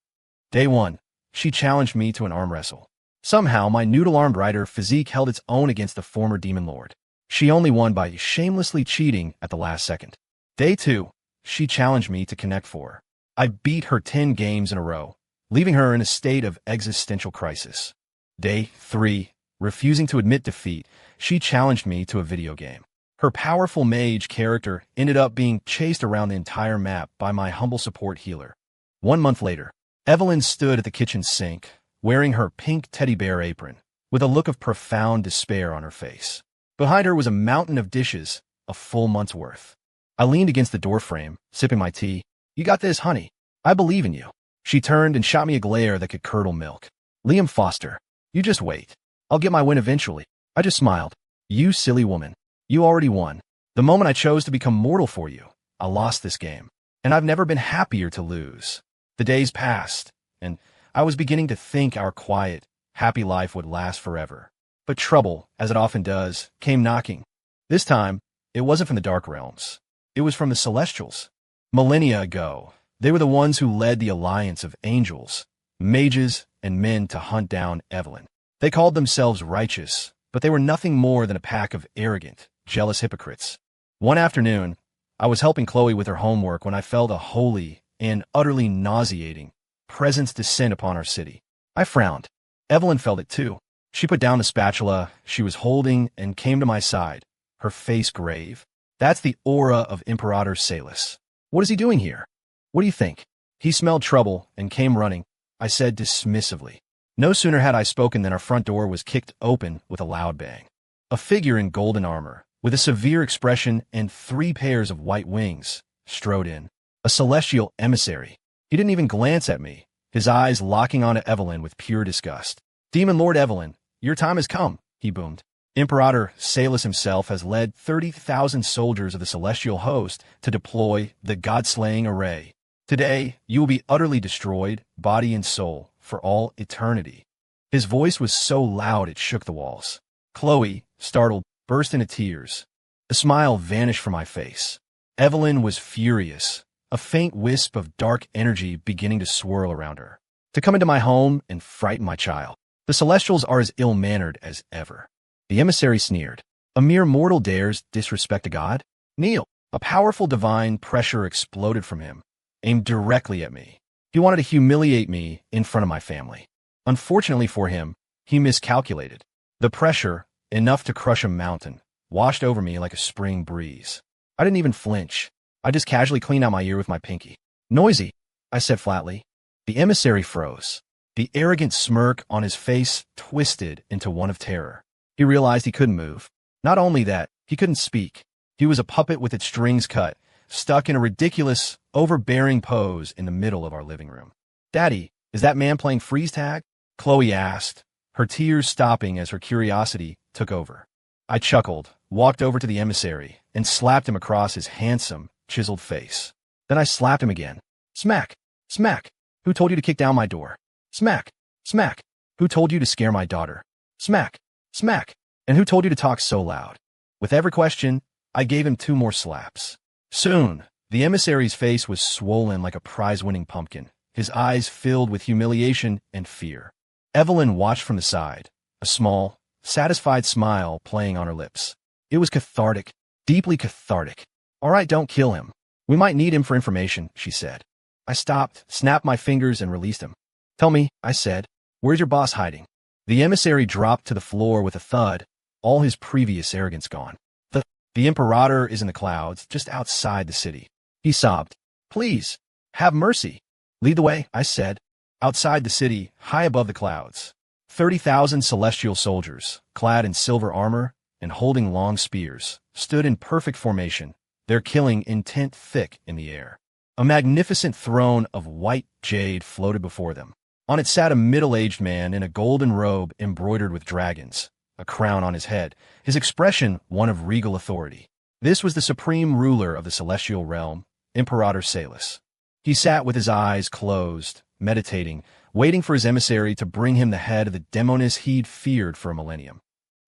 Day 1, she challenged me to an arm wrestle. Somehow, my noodle-armed rider physique held its own against the former demon lord. She only won by shamelessly cheating at the last second. Day 2, she challenged me to Connect 4. I beat her 10 games in a row, leaving her in a state of existential crisis. Day 3, refusing to admit defeat, she challenged me to a video game. Her powerful mage character ended up being chased around the entire map by my humble support healer. 1 month later, Evelyn stood at the kitchen sink, wearing her pink teddy bear apron, with a look of profound despair on her face. Behind her was a mountain of dishes, a full month's worth. I leaned against the doorframe, sipping my tea. You got this, honey. I believe in you. She turned and shot me a glare that could curdle milk. Liam Foster, you just wait. I'll get my win eventually. I just smiled. You silly woman. You already won. The moment I chose to become mortal for you, I lost this game. And I've never been happier to lose. The days passed, and I was beginning to think our quiet, happy life would last forever. But trouble, as it often does, came knocking. This time, It wasn't from the Dark Realms. It was from the Celestials. Millennia ago, they were the ones who led the alliance of angels, mages, and men to hunt down Evelyn. They called themselves righteous, but they were nothing more than a pack of arrogant, jealous hypocrites. One afternoon, I was helping Chloe with her homework when I felt a holy and utterly nauseating presence descend upon our city. I frowned. Evelyn felt it too. She put down the spatula she was holding and came to my side, her face grave. That's the aura of Imperator Salus. What is he doing here? What do you think? He smelled trouble and came running, I said dismissively. No sooner had I spoken than our front door was kicked open with a loud bang. A figure in golden armor, with a severe expression and 3 pairs of white wings, strode in. A celestial emissary. He didn't even glance at me, his eyes locking onto Evelyn with pure disgust. Demon Lord Evelyn, your time has come, he boomed. Imperator Salus himself has led 30,000 soldiers of the celestial host to deploy the god-slaying array. Today, you will be utterly destroyed, body and soul, for all eternity. His voice was so loud it shook the walls. Chloe, startled, burst into tears. A smile vanished from my face. Evelyn was furious, a faint wisp of dark energy beginning to swirl around her. To come into my home and frighten my child. The Celestials are as ill-mannered as ever. The emissary sneered. A mere mortal dares disrespect a god? Kneel. A powerful divine pressure exploded from him, aimed directly at me. He wanted to humiliate me in front of my family. Unfortunately for him, he miscalculated. The pressure, enough to crush a mountain, washed over me like a spring breeze. I didn't even flinch. I just casually cleaned out my ear with my pinky. Noisy, I said flatly. The emissary froze. The arrogant smirk on his face twisted into one of terror. He realized he couldn't move. Not only that, he couldn't speak. He was a puppet with its strings cut, stuck in a ridiculous, overbearing pose in the middle of our living room. Daddy, is that man playing freeze tag? Chloe asked, her tears stopping as her curiosity took over. I chuckled, walked over to the emissary, and slapped him across his handsome, chiseled face. Then I slapped him again. Smack! Smack! Who told you to kick down my door? Smack! Smack! Who told you to scare my daughter? Smack! Smack! And who told you to talk so loud? With every question, I gave him 2 more slaps. Soon, the emissary's face was swollen like a prize-winning pumpkin, his eyes filled with humiliation and fear. Evelyn watched from the side, a small, satisfied smile playing on her lips. It was cathartic, deeply cathartic. All right, don't kill him. We might need him for information, she said. I stopped, snapped my fingers, and released him. Tell me, I said, where's your boss hiding? The emissary dropped to the floor with a thud, all his previous arrogance gone. The Imperator is in the clouds, just outside the city. He sobbed. Please, have mercy. Lead the way, I said. Outside the city, high above the clouds, 30,000 celestial soldiers, clad in silver armor and holding long spears, stood in perfect formation, their killing intent thick in the air. A magnificent throne of white jade floated before them. On it sat a middle-aged man in a golden robe embroidered with dragons, a crown on his head, his expression one of regal authority. This was the supreme ruler of the celestial realm, Imperator Salus. He sat with his eyes closed, meditating, waiting for his emissary to bring him the head of the demoness he'd feared for a millennium.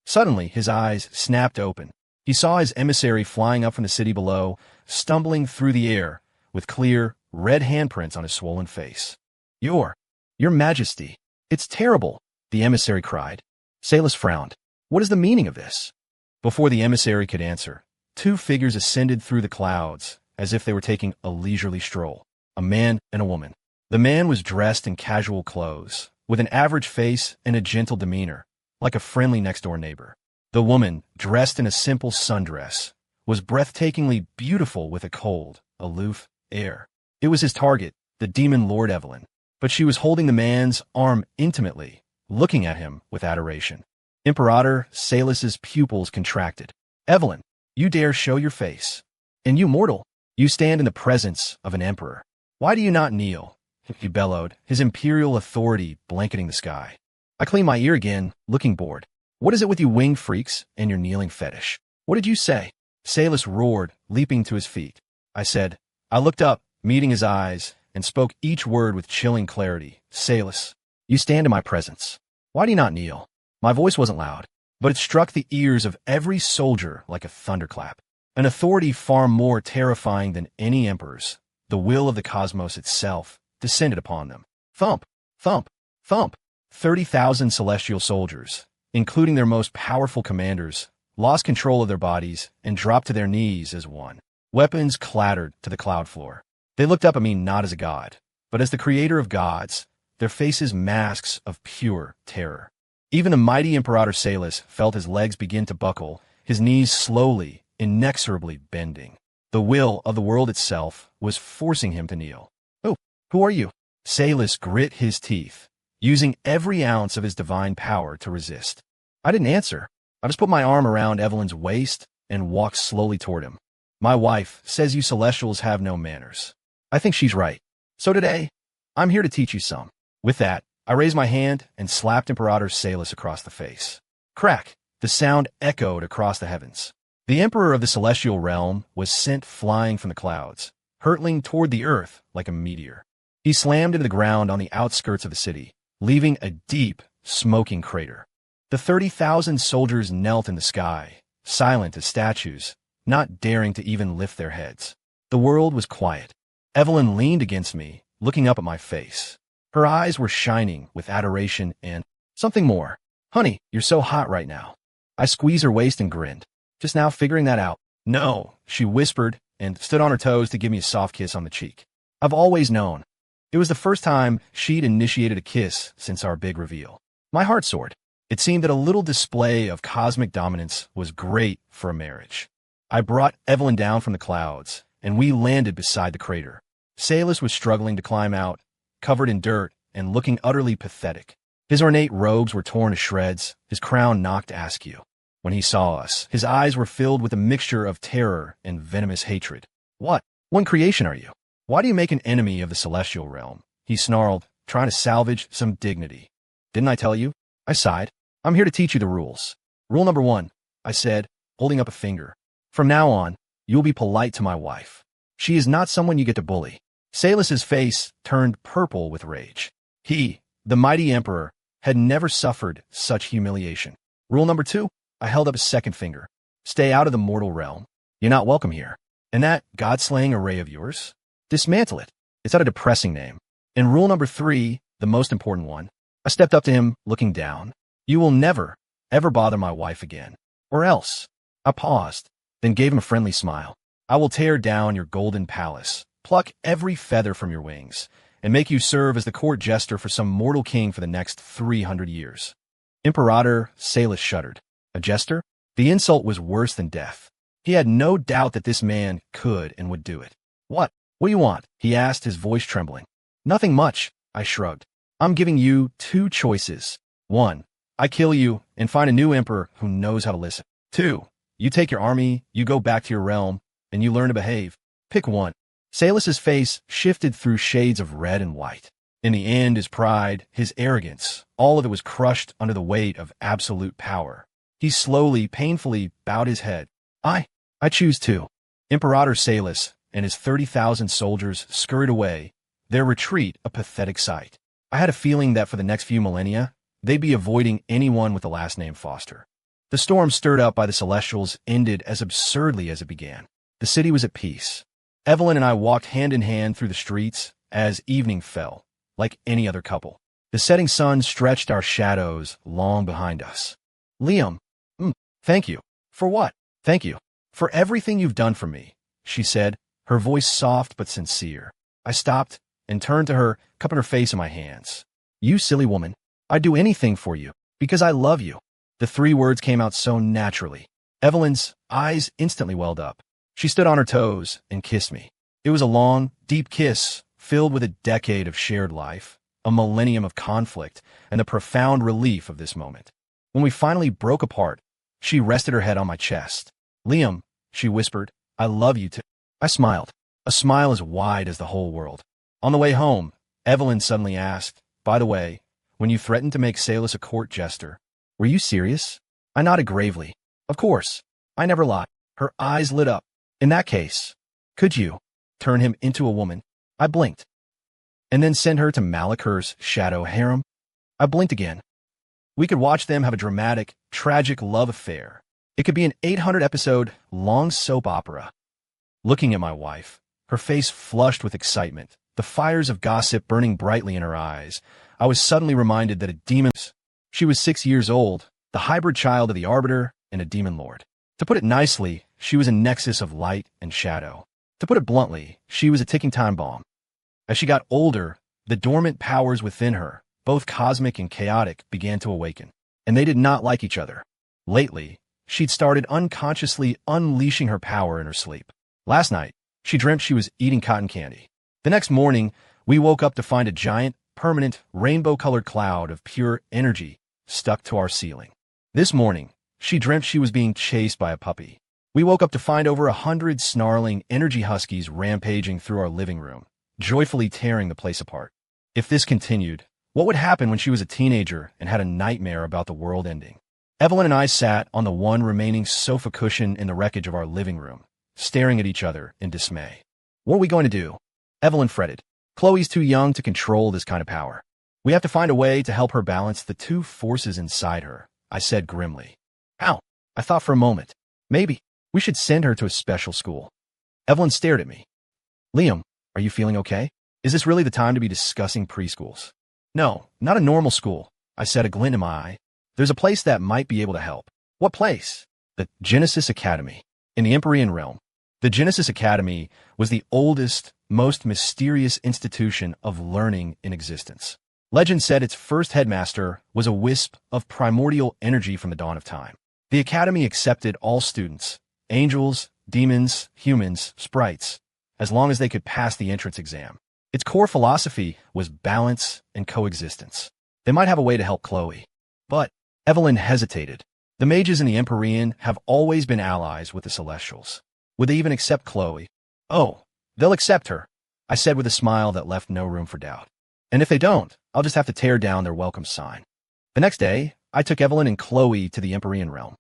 Suddenly, his eyes snapped open. He saw his emissary flying up from the city below, stumbling through the air, with clear, red handprints on his swollen face. Your Majesty, it's terrible, the emissary cried. Salus frowned. What is the meaning of this? Before the emissary could answer, 2 figures ascended through the clouds, as if they were taking a leisurely stroll, a man and a woman. The man was dressed in casual clothes, with an average face and a gentle demeanor, like a friendly next-door neighbor. The woman, dressed in a simple sundress, was breathtakingly beautiful with a cold, aloof air. It was his target, the demon Lord Evelyn, but she was holding the man's arm intimately, looking at him with adoration. Imperator Salus's pupils contracted. Evelyn, you dare show your face. And you mortal, you stand in the presence of an emperor. Why do you not kneel? He bellowed, his imperial authority blanketing the sky. I cleaned my ear again, looking bored. What is it with you winged freaks and your kneeling fetish? What did you say? Salus roared, leaping to his feet. I said. I looked up, meeting his eyes, and spoke each word with chilling clarity. Salus, you stand in my presence. Why do you not kneel? My voice wasn't loud, but it struck the ears of every soldier like a thunderclap. An authority far more terrifying than any emperor's, the will of the cosmos itself, descended upon them. Thump, thump, thump. 30,000 celestial soldiers, including their most powerful commanders, lost control of their bodies and dropped to their knees as one. Weapons clattered to the cloud floor. They looked up at me not as a god, but as the creator of gods, their faces masks of pure terror. Even the mighty Imperator Salus felt his legs begin to buckle, his knees slowly, inexorably bending. The will of the world itself was forcing him to kneel. "Oh, who are you?" Salus grit his teeth, using every ounce of his divine power to resist. I didn't answer. I just put my arm around Evelyn's waist and walked slowly toward him. "My wife says you Celestials have no manners. I think she's right. So today, I'm here to teach you some." With that, I raised my hand and slapped Imperator Salus across the face. Crack! The sound echoed across the heavens. The Emperor of the Celestial Realm was sent flying from the clouds, hurtling toward the earth like a meteor. He slammed into the ground on the outskirts of the city, leaving a deep, smoking crater. The 30,000 soldiers knelt in the sky, silent as statues, not daring to even lift their heads. The world was quiet. Evelyn leaned against me, looking up at my face. Her eyes were shining with adoration and something more. "Honey, you're so hot right now." I squeezed her waist and grinned. "Just now figuring that out." "No," she whispered and stood on her toes to give me a soft kiss on the cheek. I've always known. It was the first time she'd initiated a kiss since our big reveal. My heart soared. It seemed that a little display of cosmic dominance was great for a marriage. I brought Evelyn down from the clouds, and we landed beside the crater. Salus was struggling to climb out, covered in dirt and looking utterly pathetic. His ornate robes were torn to shreds, his crown knocked askew. When he saw us, his eyes were filled with a mixture of terror and venomous hatred. "What? What creation are you? Why do you make an enemy of the celestial realm?" he snarled, trying to salvage some dignity. "Didn't I tell you?" I sighed. "I'm here to teach you the rules. Rule number 1, I said, holding up a finger. From now on, you'll be polite to my wife. She is not someone you get to bully." Salus's face turned purple with rage. He, the mighty emperor, had never suffered such humiliation. Rule number 2, I held up a second finger. "Stay out of the mortal realm. You're not welcome here. And that god-slaying array of yours? Dismantle it. It's not a depressing name." And rule number 3, the most important one, I stepped up to him, looking down. "You will never, ever bother my wife again. Or else." I paused, then gave him a friendly smile. "I will tear down your golden palace, pluck every feather from your wings, and make you serve as the court jester for some mortal king for the next 300 years. Imperator Salus shuddered. A jester? The insult was worse than death. He had no doubt that this man could and would do it. What do you want?" he asked, his voice trembling. "Nothing much," I shrugged. "I'm giving you 2 choices. 1, I kill you and find a new emperor who knows how to listen. 2, you take your army, you go back to your realm, and you learn to behave. Pick one." Salus's face shifted through shades of red and white. In the end, his pride, his arrogance, all of it was crushed under the weight of absolute power. He slowly, painfully bowed his head. I choose 2. Imperator Salus and his 30,000 soldiers scurried away, their retreat a pathetic sight. I had a feeling that for the next few millennia, they'd be avoiding anyone with the last name Foster. The storm stirred up by the Celestials ended as absurdly as it began. The city was at peace. Evelyn and I walked hand in hand through the streets as evening fell, like any other couple. The setting sun stretched our shadows long behind us. "Liam, thank you." "For what?" "Thank you. For everything you've done for me," she said, her voice soft but sincere. I stopped and turned to her, cupping her face in my hands. "You silly woman. I'd do anything for you, because I love you." The 3 words came out so naturally. Evelyn's eyes instantly welled up. She stood on her toes and kissed me. It was a long, deep kiss, filled with a decade of shared life, a millennium of conflict, and the profound relief of this moment. When we finally broke apart, she rested her head on my chest. "Liam," she whispered, "I love you too." I smiled, a smile as wide as the whole world. On the way home, Evelyn suddenly asked, "By the way, when you threatened to make Salus a court jester, were you serious?" I nodded gravely. "Of course. I never lied." Her eyes lit up. "In that case, could you turn him into a woman?" I blinked. "And then send her to Malakur's shadow harem?" I blinked again. "We could watch them have a dramatic, tragic love affair. It could be an 800-episode long soap opera. Looking at my wife, her face flushed with excitement, the fires of gossip burning brightly in her eyes, I was suddenly reminded that a demon... She was 6 years old, the hybrid child of the Arbiter and a demon lord. To put it nicely, she was a nexus of light and shadow. To put it bluntly, she was a ticking time bomb. As she got older, the dormant powers within her, both cosmic and chaotic, began to awaken, and they did not like each other. Lately, she'd started unconsciously unleashing her power in her sleep. Last night, she dreamt she was eating cotton candy. The next morning, we woke up to find a giant, permanent, rainbow-colored cloud of pure energy stuck to our ceiling. This morning, she dreamt she was being chased by a puppy. We woke up to find over 100 snarling energy huskies rampaging through our living room, joyfully tearing the place apart. If this continued, what would happen when she was a teenager and had a nightmare about the world ending? Evelyn and I sat on the one remaining sofa cushion in the wreckage of our living room, staring at each other in dismay. What are we going to do? Evelyn fretted. Chloe's too young to control this kind of power. We have to find a way to help her balance the two forces inside her, I said grimly. How? I thought for a moment. Maybe we should send her to a special school. Evelyn stared at me. Liam, are you feeling okay? Is this really the time to be discussing preschools? No, not a normal school, I said, a glint in my eye. There's a place that might be able to help. What place? The Genesis Academy, in the Empyrean realm. The Genesis Academy was the oldest, most mysterious institution of learning in existence. Legend said its first headmaster was a wisp of primordial energy from the dawn of time. The academy accepted all students, angels, demons, humans, sprites, as long as they could pass the entrance exam. Its core philosophy was balance and coexistence. They might have a way to help Chloe. But Evelyn hesitated. The mages in the Empyrean have always been allies with the Celestials. Would they even accept Chloe? Oh, they'll accept her, I said with a smile that left no room for doubt. And if they don't, I'll just have to tear down their welcome sign. The next day, I took Evelyn and Chloe to the Empyrean realm.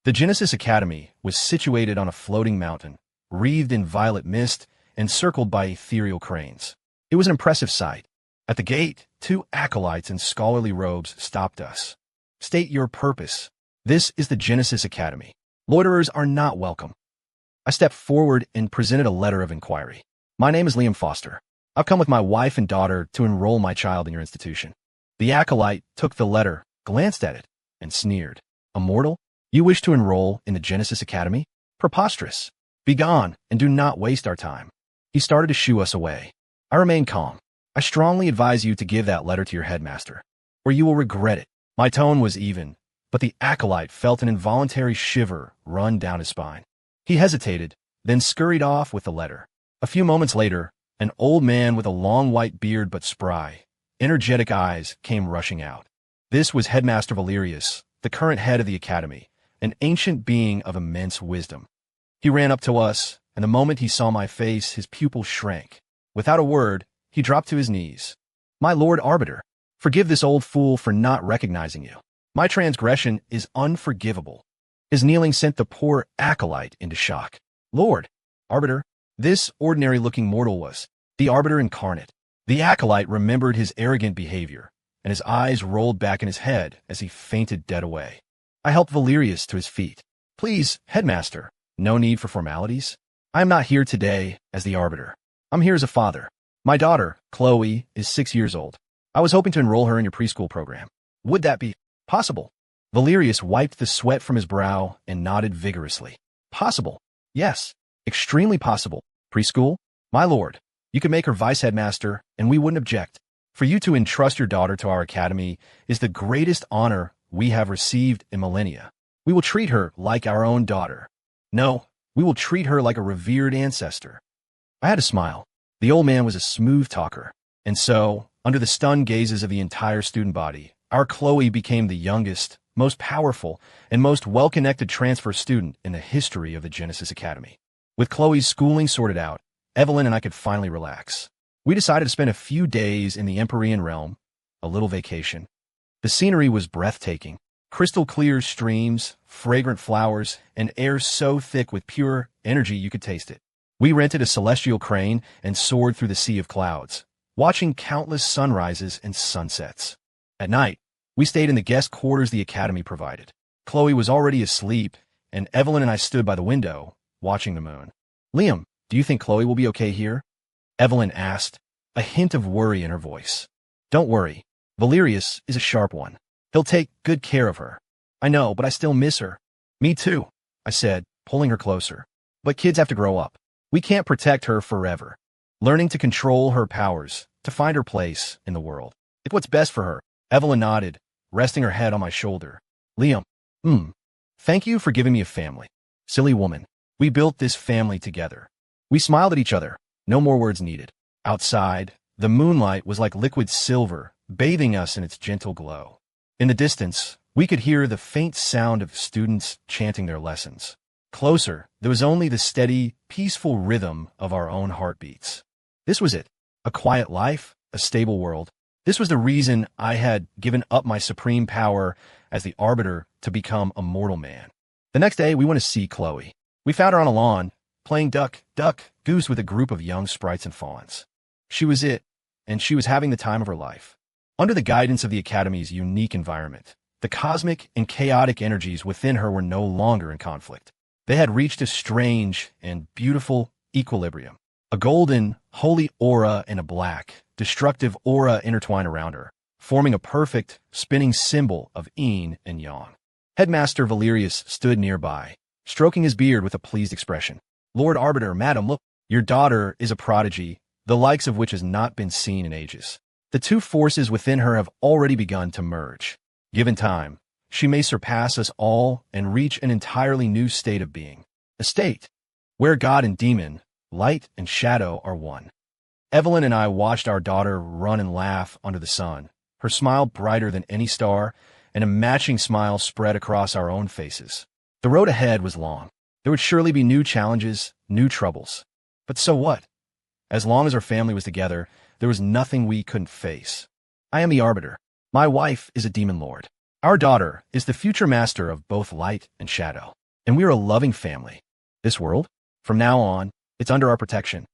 The Genesis Academy was situated on a floating mountain, wreathed in violet mist and circled by ethereal cranes. It was an impressive sight. At the gate, 2 acolytes in scholarly robes stopped us. State your purpose. This is the Genesis Academy. Loiterers are not welcome. I stepped forward and presented a letter of inquiry. My name is Liam Foster. I've come with my wife and daughter to enroll my child in your institution. The acolyte took the letter, glanced at it, and sneered. A mortal? You wish to enroll in the Genesis Academy? Preposterous. Begone, and do not waste our time. He started to shoo us away. I remained calm. I strongly advise you to give that letter to your headmaster, or you will regret it. My tone was even, but the acolyte felt an involuntary shiver run down his spine. He hesitated, then scurried off with the letter. A few moments later, an old man with a long white beard but spry, energetic eyes came rushing out. This was Headmaster Valerius, the current head of the academy, an ancient being of immense wisdom. He ran up to us, and the moment he saw my face, his pupils shrank. Without a word, he dropped to his knees. My Lord Arbiter, forgive this old fool for not recognizing you. My transgression is unforgivable. His kneeling sent the poor acolyte into shock. Lord, Arbiter, this ordinary-looking mortal was the Arbiter incarnate. The acolyte remembered his arrogant behavior, and his eyes rolled back in his head as he fainted dead away. I helped Valerius to his feet. Please, Headmaster, no need for formalities. I am not here today as the Arbiter. I'm here as a father. My daughter, Chloe, is 6 years old. I was hoping to enroll her in your preschool program. Would that be possible? Valerius wiped the sweat from his brow and nodded vigorously. Possible. Yes. Extremely possible. Preschool? My lord, you could make her vice-headmaster, and we wouldn't object. For you to entrust your daughter to our academy is the greatest honor we have received in millennia. We will treat her like our own daughter. No, we will treat her like a revered ancestor. I had to smile. The old man was a smooth talker. And so, under the stunned gazes of the entire student body, our Chloe became the youngest, most powerful, and most well-connected transfer student in the history of the Genesis Academy. With Chloe's schooling sorted out, Evelyn and I could finally relax. We decided to spend a few days in the Empyrean realm, a little vacation. The scenery was breathtaking. Crystal clear streams, fragrant flowers, and air so thick with pure energy you could taste it. We rented a celestial crane and soared through the sea of clouds, watching countless sunrises and sunsets. At night, we stayed in the guest quarters the academy provided. Chloe was already asleep, and Evelyn and I stood by the window, watching the moon. Liam, do you think Chloe will be okay here? Evelyn asked, a hint of worry in her voice. Don't worry. Valerius is a sharp one. He'll take good care of her. I know, but I still miss her. Me too, I said, pulling her closer. But kids have to grow up. We can't protect her forever. Learning to control her powers, to find her place in the world. It's what's best for her. Evelyn nodded, resting her head on my shoulder. Liam, thank you for giving me a family. Silly woman. We built this family together. We smiled at each other. No more words needed. Outside, the moonlight was like liquid silver, bathing us in its gentle glow. In the distance, we could hear the faint sound of students chanting their lessons. Closer, there was only the steady, peaceful rhythm of our own heartbeats. This was it. A quiet life, a stable world. This was the reason I had given up my supreme power as the Arbiter to become a mortal man. The next day, we went to see Chloe. We found her on a lawn, playing duck, goose with a group of young sprites and fawns. She was it, and she was having the time of her life. Under the guidance of the Academy's unique environment, the cosmic and chaotic energies within her were no longer in conflict. They had reached a strange and beautiful equilibrium. A golden, holy aura and a black, destructive aura intertwined around her, forming a perfect, spinning symbol of yin and yang. Headmaster Valerius stood nearby, stroking his beard with a pleased expression. Lord Arbiter, madam, look, your daughter is a prodigy, the likes of which has not been seen in ages. The two forces within her have already begun to merge. Given time, she may surpass us all and reach an entirely new state of being. A state where God and demon, light and shadow are one. Evelyn and I watched our daughter run and laugh under the sun, her smile brighter than any star, and a matching smile spread across our own faces. The road ahead was long. There would surely be new challenges, new troubles. But so what? As long as our family was together, there was nothing we couldn't face. I am the Arbiter. My wife is a demon lord. Our daughter is the future master of both light and shadow. And we are a loving family. This world, from now on, it's under our protection.